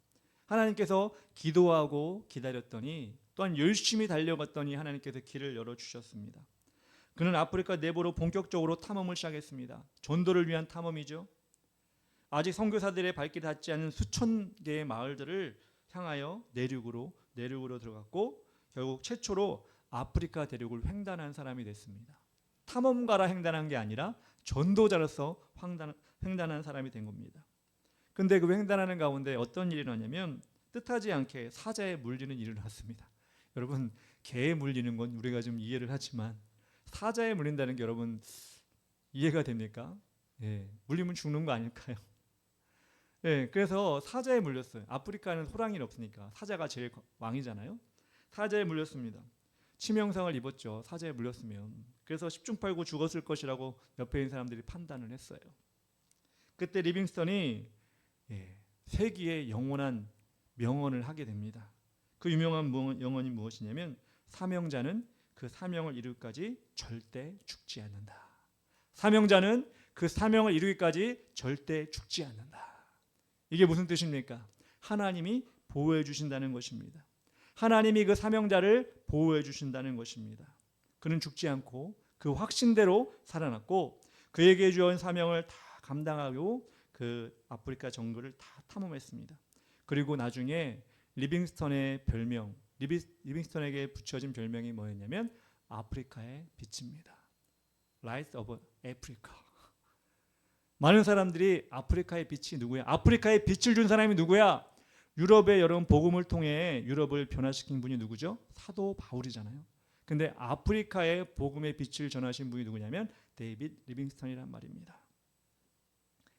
하나님께서 기도하고 기다렸더니 또한 열심히 달려갔더니 하나님께서 길을 열어주셨습니다. 그는 아프리카 내부로 본격적으로 탐험을 시작했습니다. 전도를 위한 탐험이죠. 아직 선교사들의 발길이 닿지 않은 수천 개의 마을들을 향하여 내륙으로 들어갔고 결국 최초로 아프리카 대륙을 횡단한 사람이 됐습니다. 탐험가라 횡단한 게 아니라 전도자로서 횡단한 사람이 된 겁니다. 근데 그 횡단하는 가운데 어떤 일이 일어나냐면 뜻하지 않게 사자에 물리는 일이 일어났습니다. 여러분 개에 물리는 건 우리가 좀 이해를 하지만 사자에 물린다는 게 여러분 이해가 됩니까? 예, 물리면 죽는 거 아닐까요? 예, 그래서 사자에 물렸어요. 아프리카는 호랑이는 없으니까 사자가 제일 왕이잖아요. 사자에 물렸습니다. 치명상을 입었죠. 사자에 물렸으면. 그래서 10중 8구 죽었을 것이라고 옆에 있는 사람들이 판단을 했어요. 그때 리빙스턴이 세기의 영원한 명언을 하게 됩니다. 그 유명한 명언이 무엇이냐면 사명자는 그 사명을 이루기까지 절대 죽지 않는다. 사명자는 그 사명을 이루기까지 절대 죽지 않는다. 이게 무슨 뜻입니까? 하나님이 보호해 주신다는 것입니다. 하나님이 그 사명자를 보호해 주신다는 것입니다. 그는 죽지 않고 그 확신대로 살아났고 그에게 주어진 사명을 다 감당하고 그 아프리카 정글을 다 탐험했습니다. 그리고 나중에 리빙스턴의 별명, 리빙스턴에게 붙여진 별명이 뭐였냐면 아프리카의 빛입니다. Light of Africa. 많은 사람들이 아프리카의 빛이 누구야? 아프리카의 빛을 준 사람이 누구야? 유럽의 여러분 복음을 통해 유럽을 변화시킨 분이 누구죠? 사도 바울이잖아요. 근데 아프리카의 복음의 빛을 전하신 분이 누구냐면 데이빗 리빙스턴이란 말입니다.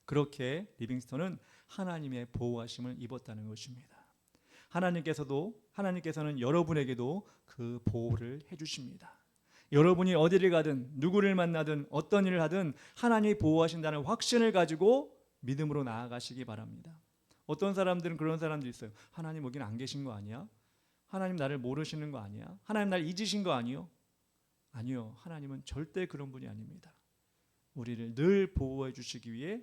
그렇게 리빙스턴은 하나님의 보호하심을 입었다는 것입니다. 하나님께서는 여러분에게도 그 보호를 해주십니다. 여러분이 어디를 가든 누구를 만나든 어떤 일을 하든 하나님이 보호하신다는 확신을 가지고 믿음으로 나아가시기 바랍니다. 어떤 사람들은 그런 사람들이 있어요. 하나님 여기는 안 계신 거 아니야? 하나님 나를 모르시는 거 아니야? 하나님 날 잊으신 거 아니요? 아니요. 하나님은 절대 그런 분이 아닙니다. 우리를 늘 보호해 주시기 위해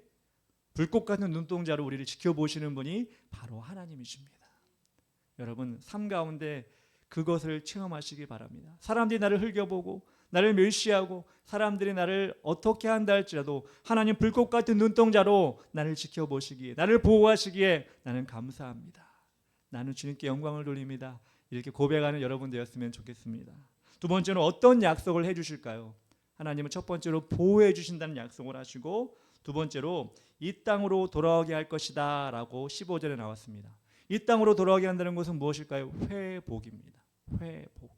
불꽃 같은 눈동자로 우리를 지켜보시는 분이 바로 하나님이십니다. 여러분 삶 가운데 그것을 체험하시기 바랍니다. 사람들이 나를 흘겨보고 나를 멸시하고 사람들이 나를 어떻게 한다 할지라도 하나님 불꽃 같은 눈동자로 나를 지켜보시기에, 나를 보호하시기에 나는 감사합니다. 나는 주님께 영광을 돌립니다. 이렇게 고백하는 여러분 되었으면 좋겠습니다. 두 번째로 어떤 약속을 해주실까요? 하나님은 첫 번째로 보호해 주신다는 약속을 하시고, 두 번째로 이 땅으로 돌아오게 할 것이다 라고 15절에 나왔습니다. 이 땅으로 돌아오게 한다는 것은 무엇일까요? 회복입니다. 회복.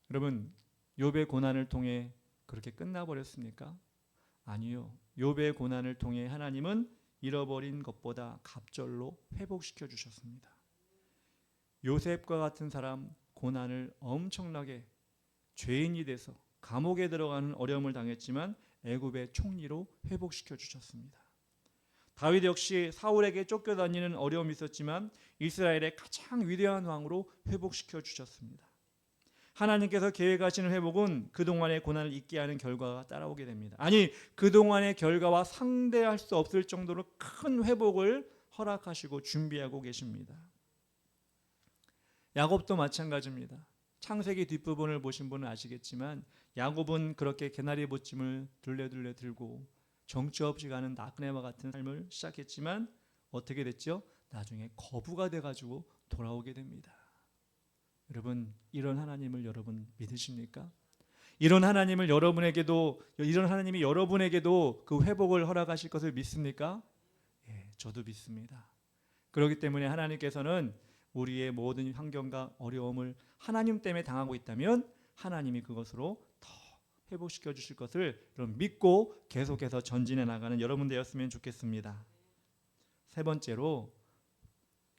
여러분 욥의 고난을 통해 그렇게 끝나버렸습니까? 아니요. 욥의 고난을 통해 하나님은 잃어버린 것보다 갑절로 회복시켜 주셨습니다. 요셉과 같은 사람 고난을 엄청나게 죄인이 돼서 감옥에 들어가는 어려움을 당했지만 애굽의 총리로 회복시켜 주셨습니다. 다윗 역시 사울에게 쫓겨다니는 어려움이 있었지만 이스라엘의 가장 위대한 왕으로 회복시켜 주셨습니다. 하나님께서 계획하시는 회복은 그동안의 고난을 잊게 하는 결과가 따라오게 됩니다. 아니 그동안의 결과와 상대할 수 없을 정도로 큰 회복을 허락하시고 준비하고 계십니다. 야곱도 마찬가지입니다. 창세기 뒷부분을 보신 분은 아시겠지만 야곱은 그렇게 개나리 보찜을 둘레둘레 들고 정처 없이 가는 나그네와 같은 삶을 시작했지만 어떻게 됐죠? 나중에 거부가 돼가지고 돌아오게 됩니다. 여러분 이런 하나님을 여러분 믿으십니까? 이런 하나님이 여러분에게도 그 회복을 허락하실 것을 믿습니까? 예, 저도 믿습니다. 그렇기 때문에 하나님께서는 우리의 모든 환경과 어려움을 하나님 때문에 당하고 있다면 하나님이 그것으로 더 회복시켜 주실 것을 여러분 믿고 계속해서 전진해 나가는 여러분 되었으면 좋겠습니다. 세 번째로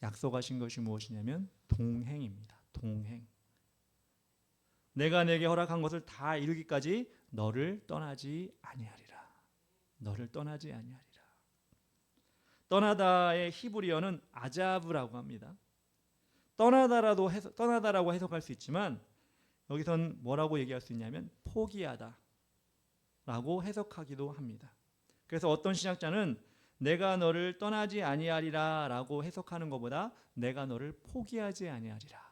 약속하신 것이 무엇이냐면 동행입니다. 동행. 내가 내게 허락한 것을 다 이루기까지 너를 떠나지 아니하리라. 너를 떠나지 아니하리라. 떠나다의 히브리어는 아자브라고 합니다. 떠나다라고 해석할 수 있지만 여기선 뭐라고 얘기할 수 있냐면 포기하다 라고 해석하기도 합니다. 그래서 어떤 신학자는 내가 너를 떠나지 아니하리라 라고 해석하는 것보다 내가 너를 포기하지 아니하리라,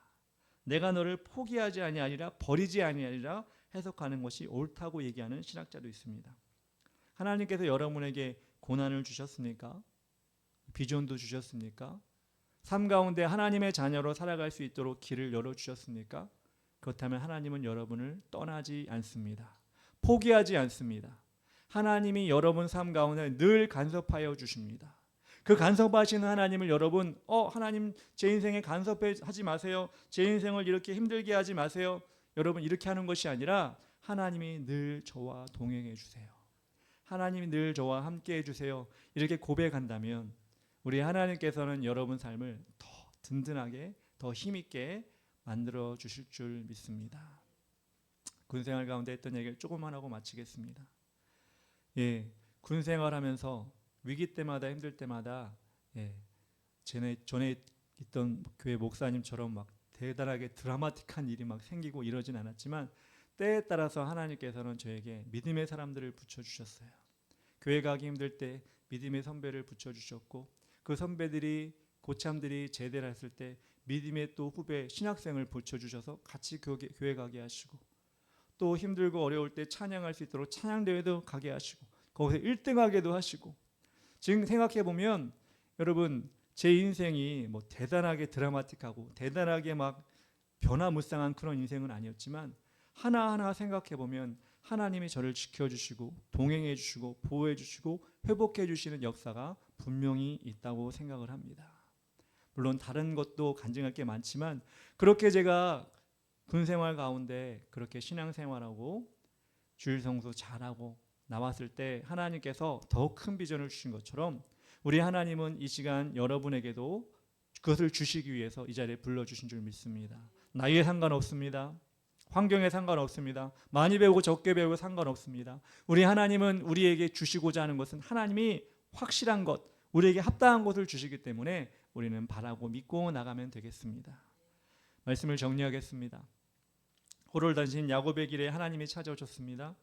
내가 너를 포기하지 아니하리라, 버리지 아니하리라 해석하는 것이 옳다고 얘기하는 신학자도 있습니다. 하나님께서 여러분에게 고난을 주셨습니까? 비전도 주셨습니까? 삶 가운데 하나님의 자녀로 살아갈 수 있도록 길을 열어주셨습니까? 그렇다면 하나님은 여러분을 떠나지 않습니다. 포기하지 않습니다. 하나님이 여러분 삶 가운데 늘 간섭하여 주십니다. 그 간섭하시는 하나님을 여러분 하나님 제 인생에 간섭하지 마세요. 제 인생을 이렇게 힘들게 하지 마세요. 여러분 이렇게 하는 것이 아니라 하나님이 늘 저와 동행해 주세요. 하나님이 늘 저와 함께 해주세요. 이렇게 고백한다면 우리 하나님께서는 여러분 삶을 더 든든하게 더 힘있게 만들어 주실 줄 믿습니다. 군생활 가운데 했던 얘기를 조금만 하고 마치겠습니다. 군생활하면서 위기 때마다 힘들 때마다 전에 있던 교회 목사님처럼 막 대단하게 드라마틱한 일이 막 생기고 이러진 않았지만 때에 따라서 하나님께서는 저에게 믿음의 사람들을 붙여주셨어요. 교회 가기 힘들 때 믿음의 선배를 붙여주셨고 그 선배들이 고참들이 제대를 했을 때 믿음의 또 후배 신학생을 붙여주셔서 같이 교회 가게 하시고 또 힘들고 어려울 때 찬양할 수 있도록 찬양대회도 가게 하시고 거기서 1등하게도 하시고 지금 생각해보면 여러분 제 인생이 뭐 대단하게 드라마틱하고 대단하게 막 변화무쌍한 그런 인생은 아니었지만 하나하나 생각해보면 하나님이 저를 지켜주시고 동행해 주시고 보호해 주시고 회복해 주시는 역사가 분명히 있다고 생각을 합니다. 물론 다른 것도 간증할 게 많지만 그렇게 제가 군생활 가운데 그렇게 신앙생활하고 주일 성수 잘하고 나왔을 때 하나님께서 더 큰 비전을 주신 것처럼 우리 하나님은 이 시간 여러분에게도 그것을 주시기 위해서 이 자리에 불러주신 줄 믿습니다. 나이에 상관없습니다. 환경에 상관없습니다. 많이 배우고 적게 배우고 상관없습니다. 우리 하나님은 우리에게 주시고자 하는 것은 하나님이 확실한 것, 우리에게 합당한 것을 주시기 때문에 우리는 바라고 믿고 나가면 되겠습니다. 말씀을 정리하겠습니다. 호를 다니신 야곱의 길에 하나님이 찾아오셨습니다.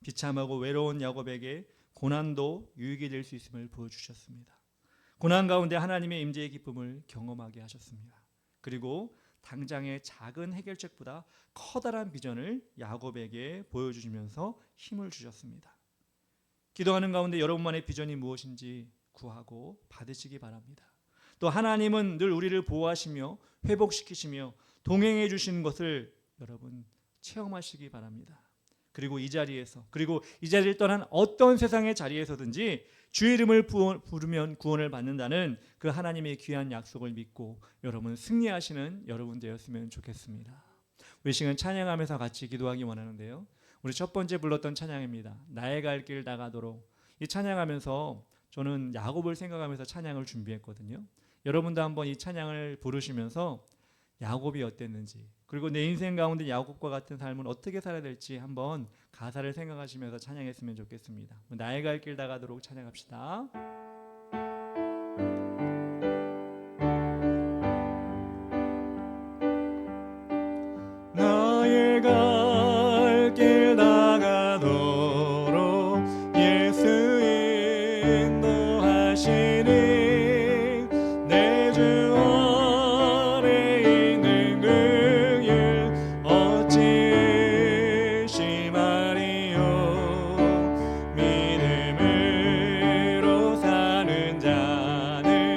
비참하고 외로운 야곱에게 고난도 유익이 될 수 있음을 보여주셨습니다. 고난 가운데 하나님의 임재의 기쁨을 경험하게 하셨습니다. 그리고 당장의 작은 해결책보다 커다란 비전을 야곱에게 보여주시면서 힘을 주셨습니다. 기도하는 가운데 여러분만의 비전이 무엇인지 구하고 받으시기 바랍니다. 또 하나님은 늘 우리를 보호하시며 회복시키시며 동행해 주시는 것을 여러분 체험하시기 바랍니다. 그리고 이 자리를 떠난 어떤 세상의 자리에서든지 주의 이름을 부르면 구원을 받는다는 그 하나님의 귀한 약속을 믿고 여러분 승리하시는 여러분 되었으면 좋겠습니다. 우리 시간 찬양하면서 같이 기도하기 원하는데요. 우리 첫 번째 불렀던 찬양입니다. 나의 갈 길 나가도록. 이 찬양하면서 저는 야곱을 생각하면서 찬양을 준비했거든요. 여러분도 한번 이 찬양을 부르시면서 야곱이 어땠는지, 그리고 내 인생 가운데 야곱과 같은 삶을 어떻게 살아야 될지 한번 가사를 생각하시면서 찬양했으면 좋겠습니다. 나의 갈 길 나가도록 찬양합시다. 나의 갈 길 나가도록 예수 인도하시니 내 주 안에 있는 그 길 어찌 의심하리요. 믿음으로 사는 자는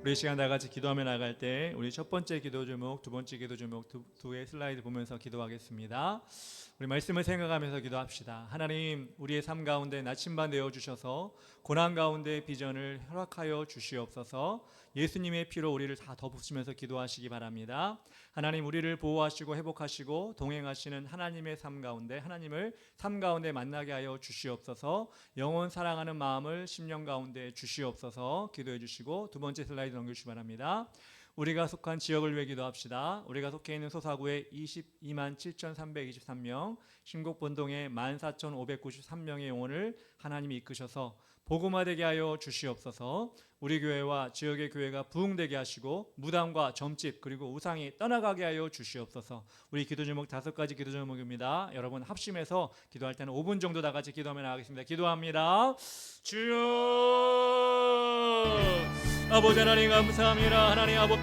우리 이 시간 다 같이 기도하며 나갈 때 우리 첫 번째 기도 제목, 두 번째 기도 제목 두 개의 슬라이드 보면서 기도하겠습니다. 우리 말씀을 생각하면서 기도합시다. 하나님, 우리의 삶 가운데 나침반 되어 주셔서 고난 가운데 비전을 허락하여 주시옵소서. 예수님의 피로 우리를 다 덮으시면서 기도하시기 바랍니다. 하나님, 우리를 보호하시고 회복하시고 동행하시는 하나님의 삶 가운데 하나님을 삶 가운데 만나게 하여 주시옵소서. 영원 사랑하는 마음을 심령 가운데 주시옵소서. 기도해 주시고 두 번째 슬라이드 넘겨주시기 바랍니다. 우리가 속한 지역을 위해 기도합시다. 우리가 속해 있는 소사구의 22만 7,323명, 신곡본동의 14,593명의 영혼을 하나님이 이끄셔서 복음화되게 하여 주시옵소서. 우리 교회와 지역의 교회가 부흥되게 하시고 무당과 점집 그리고 우상이 떠나가게 하여 주시옵소서. 우리 기도 제목 5가지 기도 제목입니다. 여러분 합심해서 기도할 때는 5분 정도 다 같이 기도하며 나가겠습니다. 기도합니다. 주여, 아버지 하나님 감사합니다. 하나님 아버지,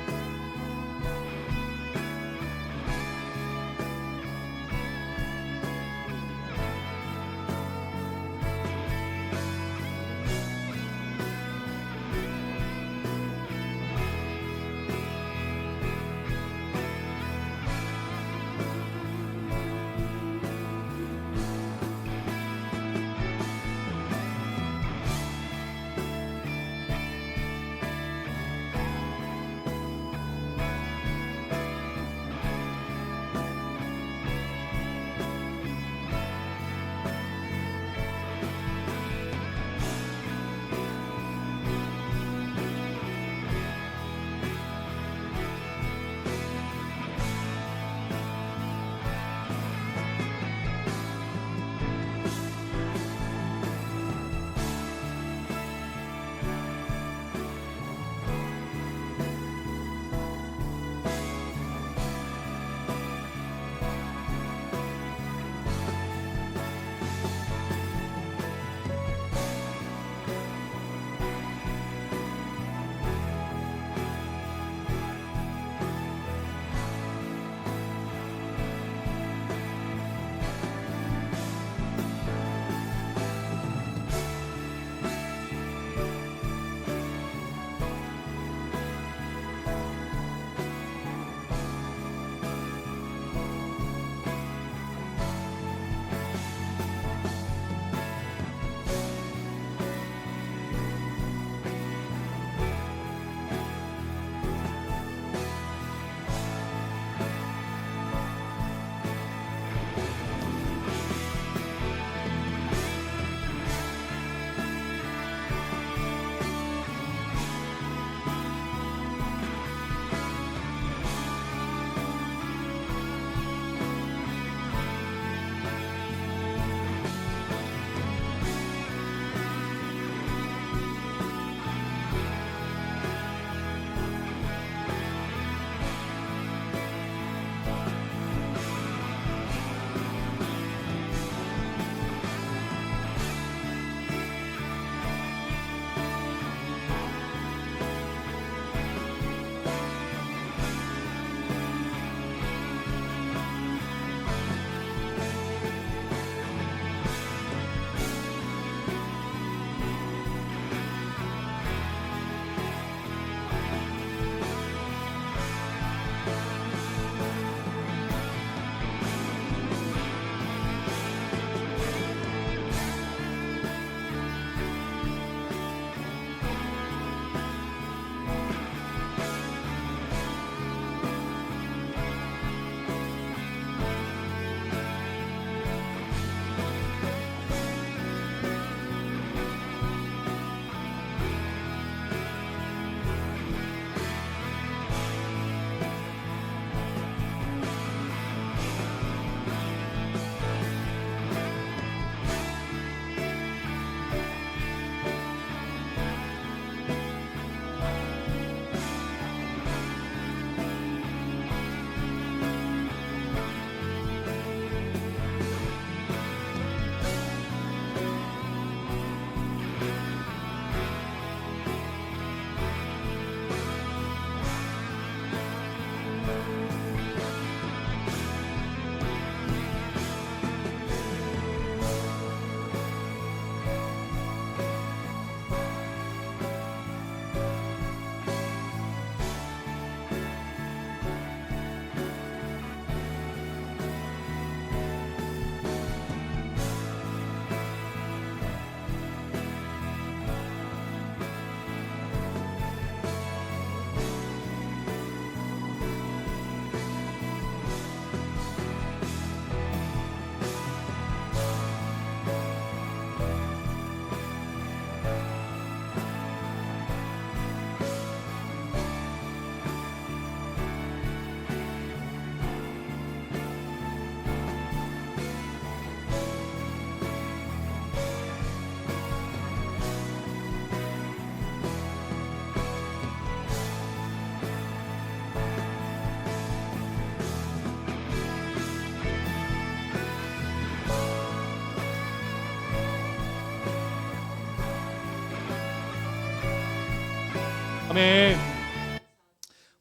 아멘.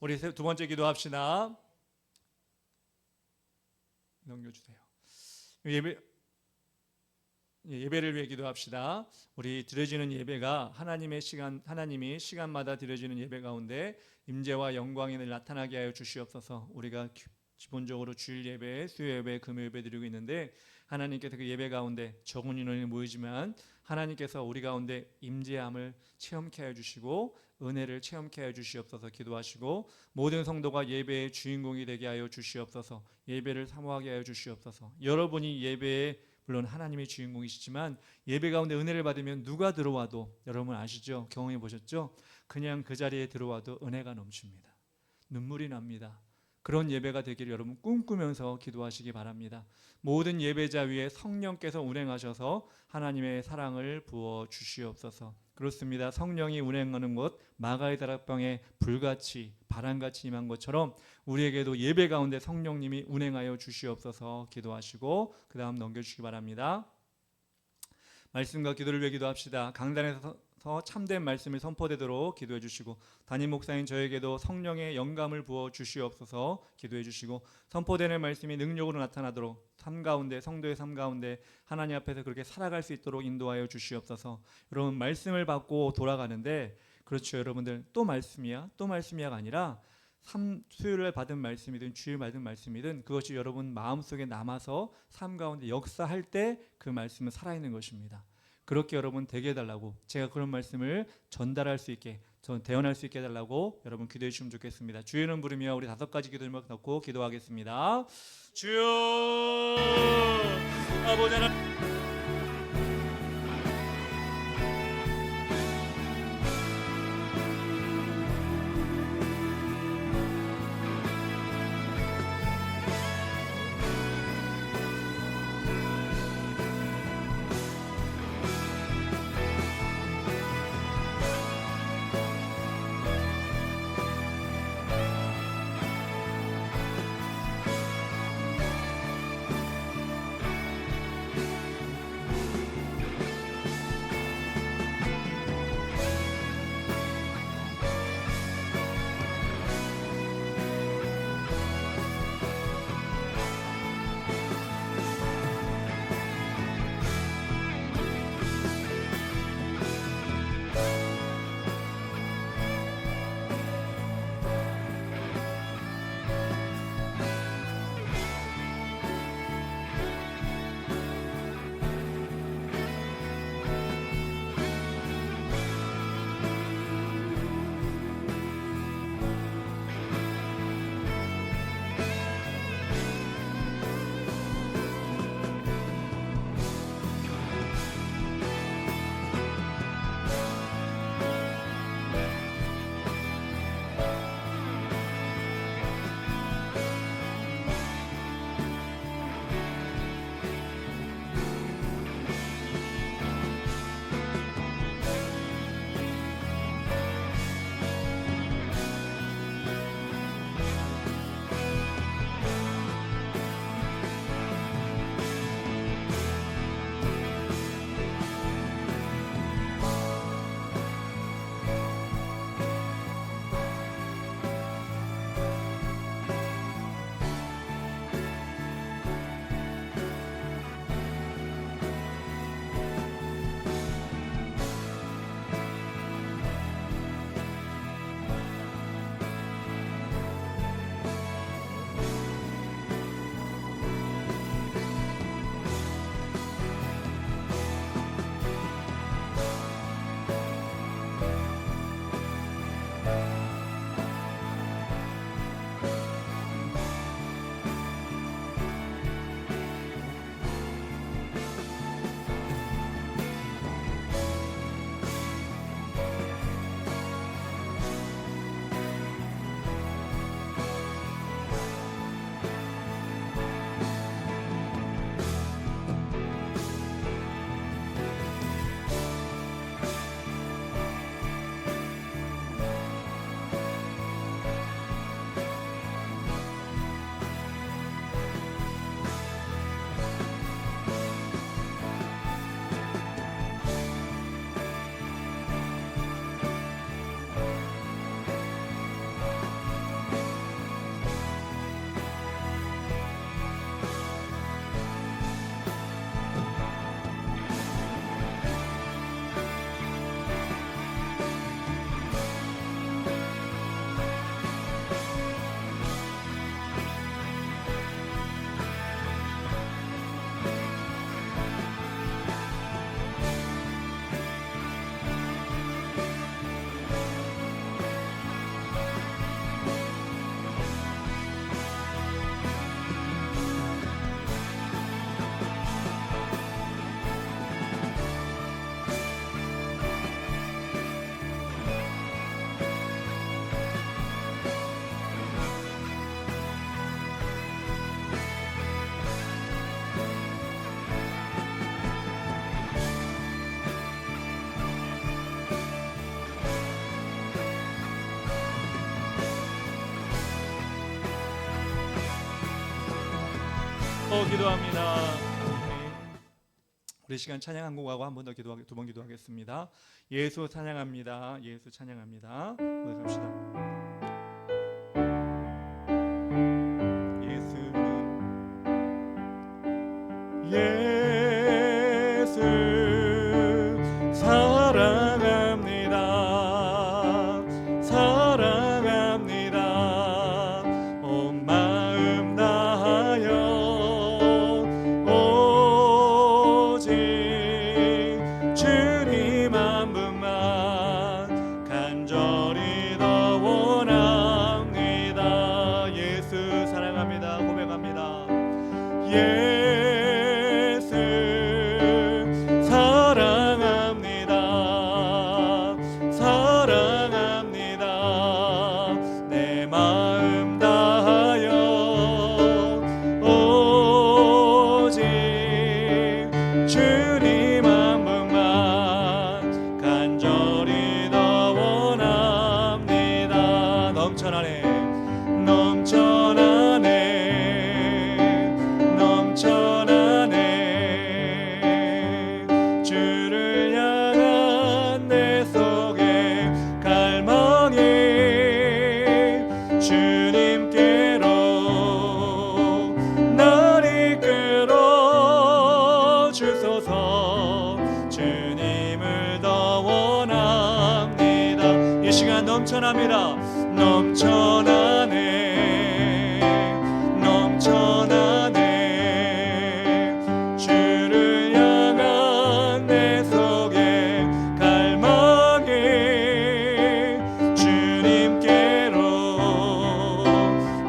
우리 두 번째 기도합시다. 넘겨주세요. 예배를 위해 기도합시다. 우리 드려지는 예배가 하나님이 시간마다 드려지는 예배 가운데 임재와 영광이 나타나게 하여 주시옵소서. 우리가 기본적으로 주일 예배, 수요 예배, 금요 예배 드리고 있는데 하나님께서 그 예배 가운데 적은 인원이 모이지만 하나님께서 우리 가운데 임재함을 체험케 하여 주시고 은혜를 체험케 하여 주시옵소서. 기도하시고 모든 성도가 예배의 주인공이 되게 하여 주시옵소서. 예배를 사모하게 하여 주시옵소서. 여러분이 예배에 물론 하나님의 주인공이시지만 예배 가운데 은혜를 받으면 누가 들어와도 여러분 아시죠? 경험해 보셨죠? 그냥 그 자리에 들어와도 은혜가 넘칩니다. 눈물이 납니다. 그런 예배가 되기를 여러분 꿈꾸면서 기도하시기 바랍니다. 모든 예배자 위에 성령께서 운행하셔서 하나님의 사랑을 부어 주시옵소서. 그렇습니다. 성령이 운행하는 곳 마가의 다락방에 불같이 바람같이 임한 것처럼 우리에게도 예배 가운데 성령님이 운행하여 주시옵소서. 기도하시고 그 다음 넘겨주시기 바랍니다. 말씀과 기도를 위해 기도합시다. 강단에서 참된 말씀이 선포되도록 기도해 주시고 담임 목사인 저에게도 성령의 영감을 부어 주시옵소서. 기도해 주시고 선포되는 말씀이 능력으로 나타나도록 삶 가운데 성도의 삶 가운데 하나님 앞에서 그렇게 살아갈 수 있도록 인도하여 주시옵소서. 여러분 말씀을 받고 돌아가는데 그렇죠. 여러분들 또 말씀이야가 아니라 수요일에 받은 말씀이든 주일 받은 말씀이든 그것이 여러분 마음속에 남아서 삶 가운데 역사할 때 그 말씀은 살아있는 것입니다. 그렇게 여러분 되게 해달라고 제가 그런 말씀을 전달할 수 있게 대언할 수 있게 해달라고 여러분 기도해 주시면 좋겠습니다. 주의 이름 부르며 우리 5가지 기도 제목 넣고 기도하겠습니다. 주여 아버지 하나님 기도합니다. 우리 시간 찬양 한 곡하고 한 번 더 기도하게 두 번 기도하겠습니다. 예수 찬양합니다. 예수 찬양합니다. 고백합시다. 예수 사랑합니다. 사랑합니다. 온 마음 다하여 오직 주님 한 분만 간절히 더 원합니다. 예수 사랑합니다. 고백합니다. 예수 사랑합니다. 사랑합니다. 내 마음 다하여 오직 주님 한 분만 간절히 더 원합니다. 넘쳐나네 넘쳐나네 주를 향한 내 속에 갈망이 주님께로 날 이끌어 주소서. 주님을 더 원합니다. 이 시간 넘쳐납니다. 넘쳐나네 주를 향한 내 속에 갈망이 주님께로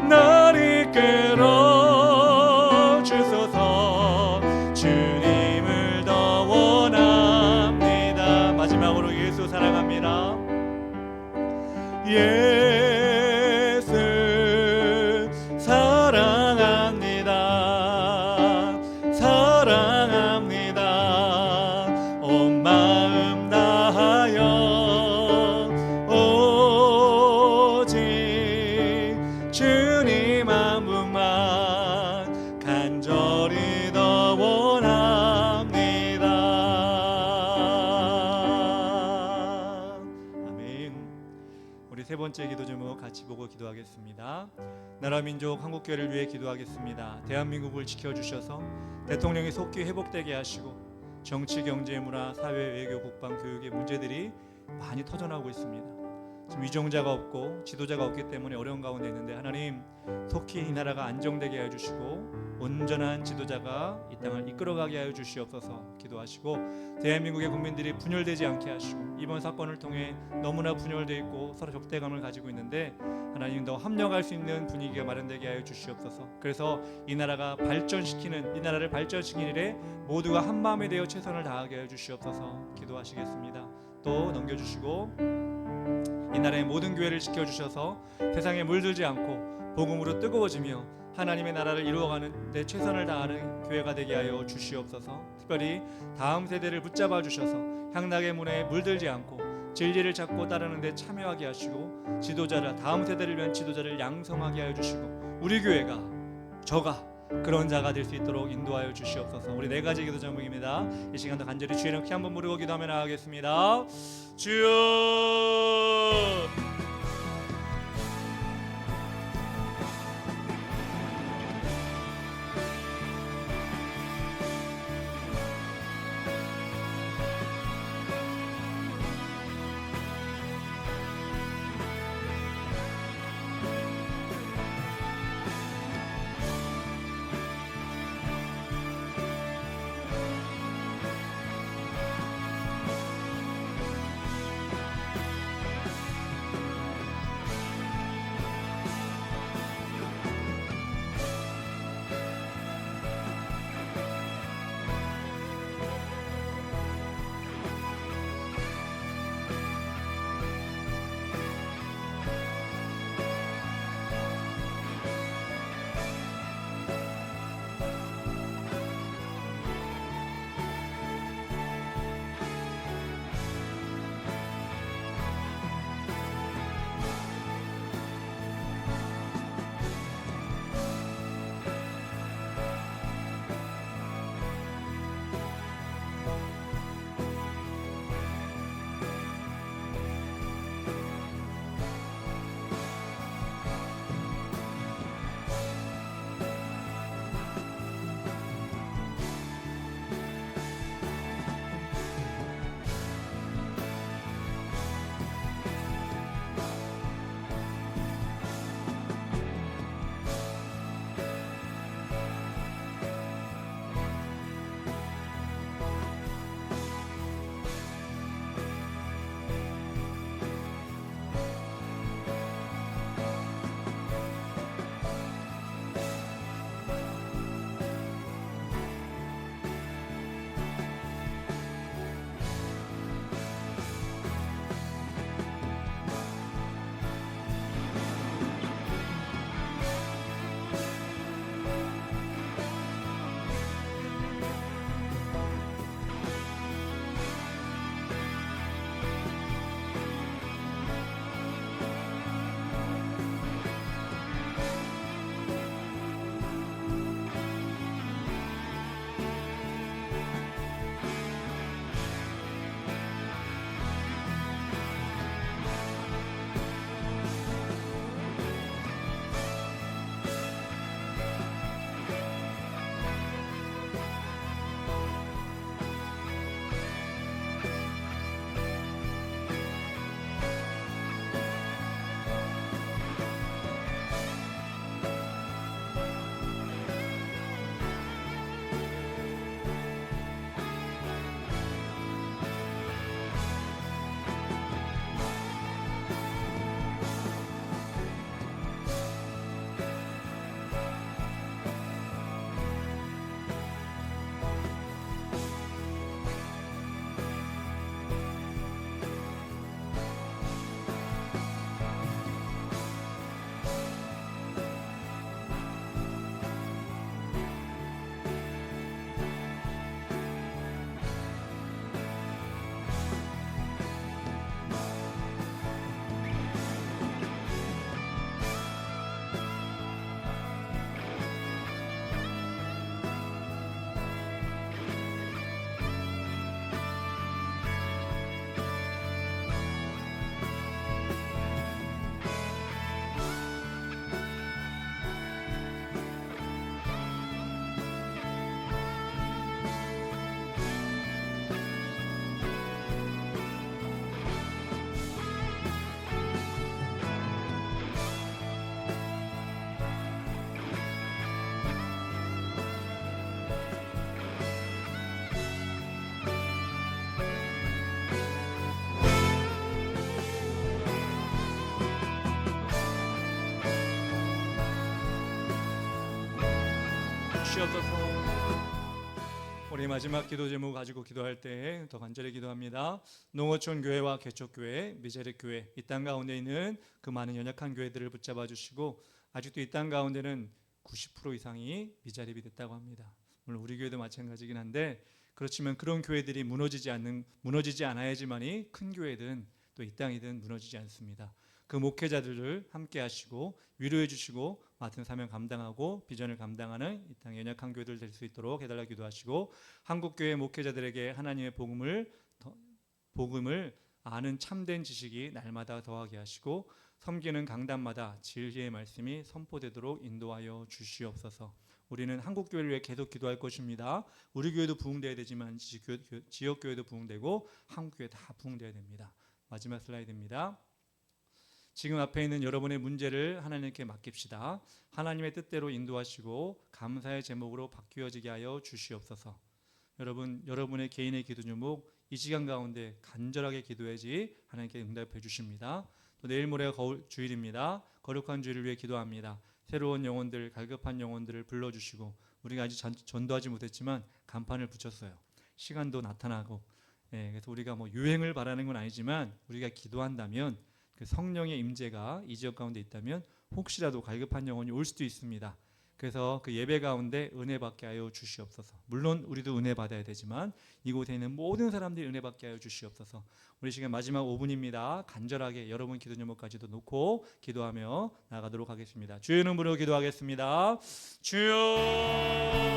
날 이끌어 주소서. 주님을 더 원합니다. 마지막으로 예수 사랑합니다. 예수 사랑합니다. 사랑합니다. 온 마음 다하여 오직 주님 한 분만 간절히 더 원합니다. 아멘. 우리 세 번째 기도 제목 같이 보고 기도하겠습니다. 나라 민족 한국교회를 위해 기도하겠습니다. 대한민국을 지켜주셔서 대통령이 속기 회복되게 하시고 정치, 경제, 문화, 사회, 외교, 국방, 교육의 문제들이 많이 터져나오고 있습니다. 지금 위정자가 없고 지도자가 없기 때문에 어려운 가운데 있는데 하나님 속히 이 나라가 안정되게 하여 주시고 온전한 지도자가 이 땅을 이끌어가게 하여 주시옵소서 기도하시고 대한민국의 국민들이 분열되지 않게 하시고 이번 사건을 통해 너무나 분열되어 있고 서로 적대감을 가지고 있는데 하나님 더 합력할 수 있는 분위기가 마련되게 하여 주시옵소서. 그래서 이 나라를 발전시키는 일에 모두가 한마음이 되어 최선을 다하게 하여 주시옵소서 기도하시겠습니다. 또 넘겨주시고 이 나라의 모든 교회를 지켜주셔서 세상에 물들지 않고 복음으로 뜨거워지며 하나님의 나라를 이루어가는 데 최선을 다하는 교회가 되게 하여 주시옵소서. 특별히 다음 세대를 붙잡아 주셔서 향락의 문에 물들지 않고 진리를 찾고 따르는 데 참여하게 하시고 다음 세대를 위한 지도자를 양성하게 하여 주시고 우리 교회가 그런 자가 될 수 있도록 인도하여 주시옵소서. 우리 네 가지 기도 제목입니다. 이 시간도 간절히 주의 이름 키 한번 부르고 기도하며 나가겠습니다. 주여 주시옵소서. 우리 마지막 기도 제목 가지고 기도할 때 더 간절히 기도합니다. 농어촌 교회와 개척교회, 미자립 교회, 이 땅 가운데 있는 그 많은 연약한 교회들을 붙잡아 주시고, 아직도 이 땅 가운데는 90% 이상이 미자립이 됐다고 합니다. 물론 우리 교회도 마찬가지긴 한데, 그렇지만 그런 교회들이 무너지지 않아야지만이 큰 교회든 또 이 땅이든 무너지지 않습니다. 그 목회자들을 함께 하시고 위로해 주시고 맡은 사명 감당하고 비전을 감당하는 이 땅의 연약한 교회들 될 수 있도록 해달라 기도하시고, 한국교회 목회자들에게 하나님의 복음을 아는 참된 지식이 날마다 더하게 하시고, 섬기는 강단마다 진리의 말씀이 선포되도록 인도하여 주시옵소서. 우리는 한국교회를 위해 계속 기도할 것입니다. 우리 교회도 부흥되어야 되지만 지역교회도 부흥되고 한국교회 다 부흥되어야 됩니다. 마지막 슬라이드입니다. 지금 앞에 있는 여러분의 문제를 하나님께 맡깁시다. 하나님의 뜻대로 인도하시고 감사의 제목으로 바뀌어지게 하여 주시옵소서. 여러분의 개인의 기도 제목 이 시간 가운데 간절하게 기도해야지 하나님께 응답해 주십니다. 또 내일 모레가 주일입니다. 거룩한 주일을 위해 기도합니다. 새로운 영혼들, 갈급한 영혼들을 불러주시고, 우리가 아직 전도하지 못했지만 간판을 붙였어요. 시간도 나타나고, 그래서 우리가 유행을 바라는 건 아니지만 우리가 기도한다면 그 성령의 임재가 이 지역 가운데 있다면 혹시라도 갈급한 영혼이 올 수도 있습니다. 그래서 그 예배 가운데 은혜 받게 하여 주시옵소서. 물론 우리도 은혜 받아야 되지만 이곳에 있는 모든 사람들이 은혜 받게 하여 주시옵소서. 우리 시간 마지막 5분입니다. 간절하게 여러분 기도 제목까지도 놓고 기도하며 나가도록 하겠습니다. 주의 이름으로 기도하겠습니다. 주여.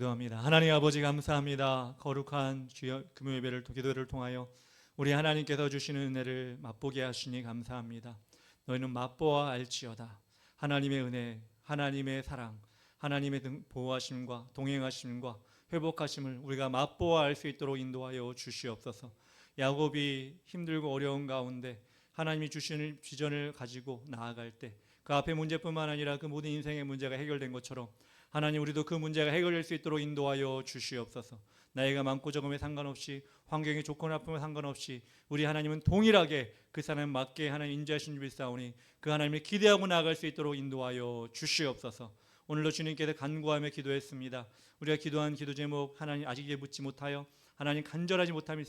기도합니다. 하나님 아버지 감사합니다. 거룩한 주여 금요 예배를 기도를 통하여 우리 하나님께서 주시는 은혜를 맛보게 하시니 감사합니다. 너희는 맛보아 알지어다. 하나님의 은혜, 하나님의 사랑, 하나님의 보호하심과 동행하심과 회복하심을 우리가 맛보아 알 수 있도록 인도하여 주시옵소서. 야곱이 힘들고 어려운 가운데 하나님이 주시는 비전을 가지고 나아갈 때 그 앞에 문제뿐만 아니라 그 모든 인생의 문제가 해결된 것처럼 하나님 우리도 그 문제가 해결될 수 있도록 인도하여 주시옵소서. 나이가 많고 적음에 상관없이 환경이 좋고 나쁨에 상관없이 우리 하나님은 동일하게 그 사람 맞게 하나님 인자하신 줄 믿사오니 그 하나님을 기대하고 나아갈 수 있도록 인도하여 주시옵소서. 오늘도 주님께서 간구하며 기도했습니다. 우리가 기도한 기도 제목 하나님 아직 묻지 못하여 하나님 간절하지 못함이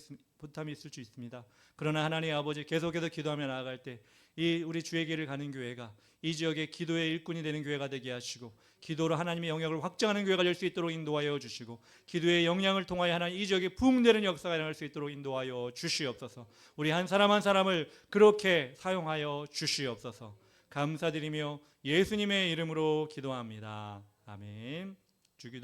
있을 수 있습니다. 그러나 하나님 아버지 계속해서 기도하며 나아갈 때 이 우리 주의 길을 가는 교회가 이 지역의 기도의 일꾼이 되는 교회가 되게 하시고 기도로 하나님의 영역을 확장하는 교회가 될 수 있도록 인도하여 주시고 기도의 영향을 통하여 하나님 이 지역에 부흥되는 역사가 일어날 수 있도록 인도하여 주시옵소서. 우리 한 사람 한 사람을 그렇게 사용하여 주시옵소서. 감사드리며 예수님의 이름으로 기도합니다. 아멘. 주기도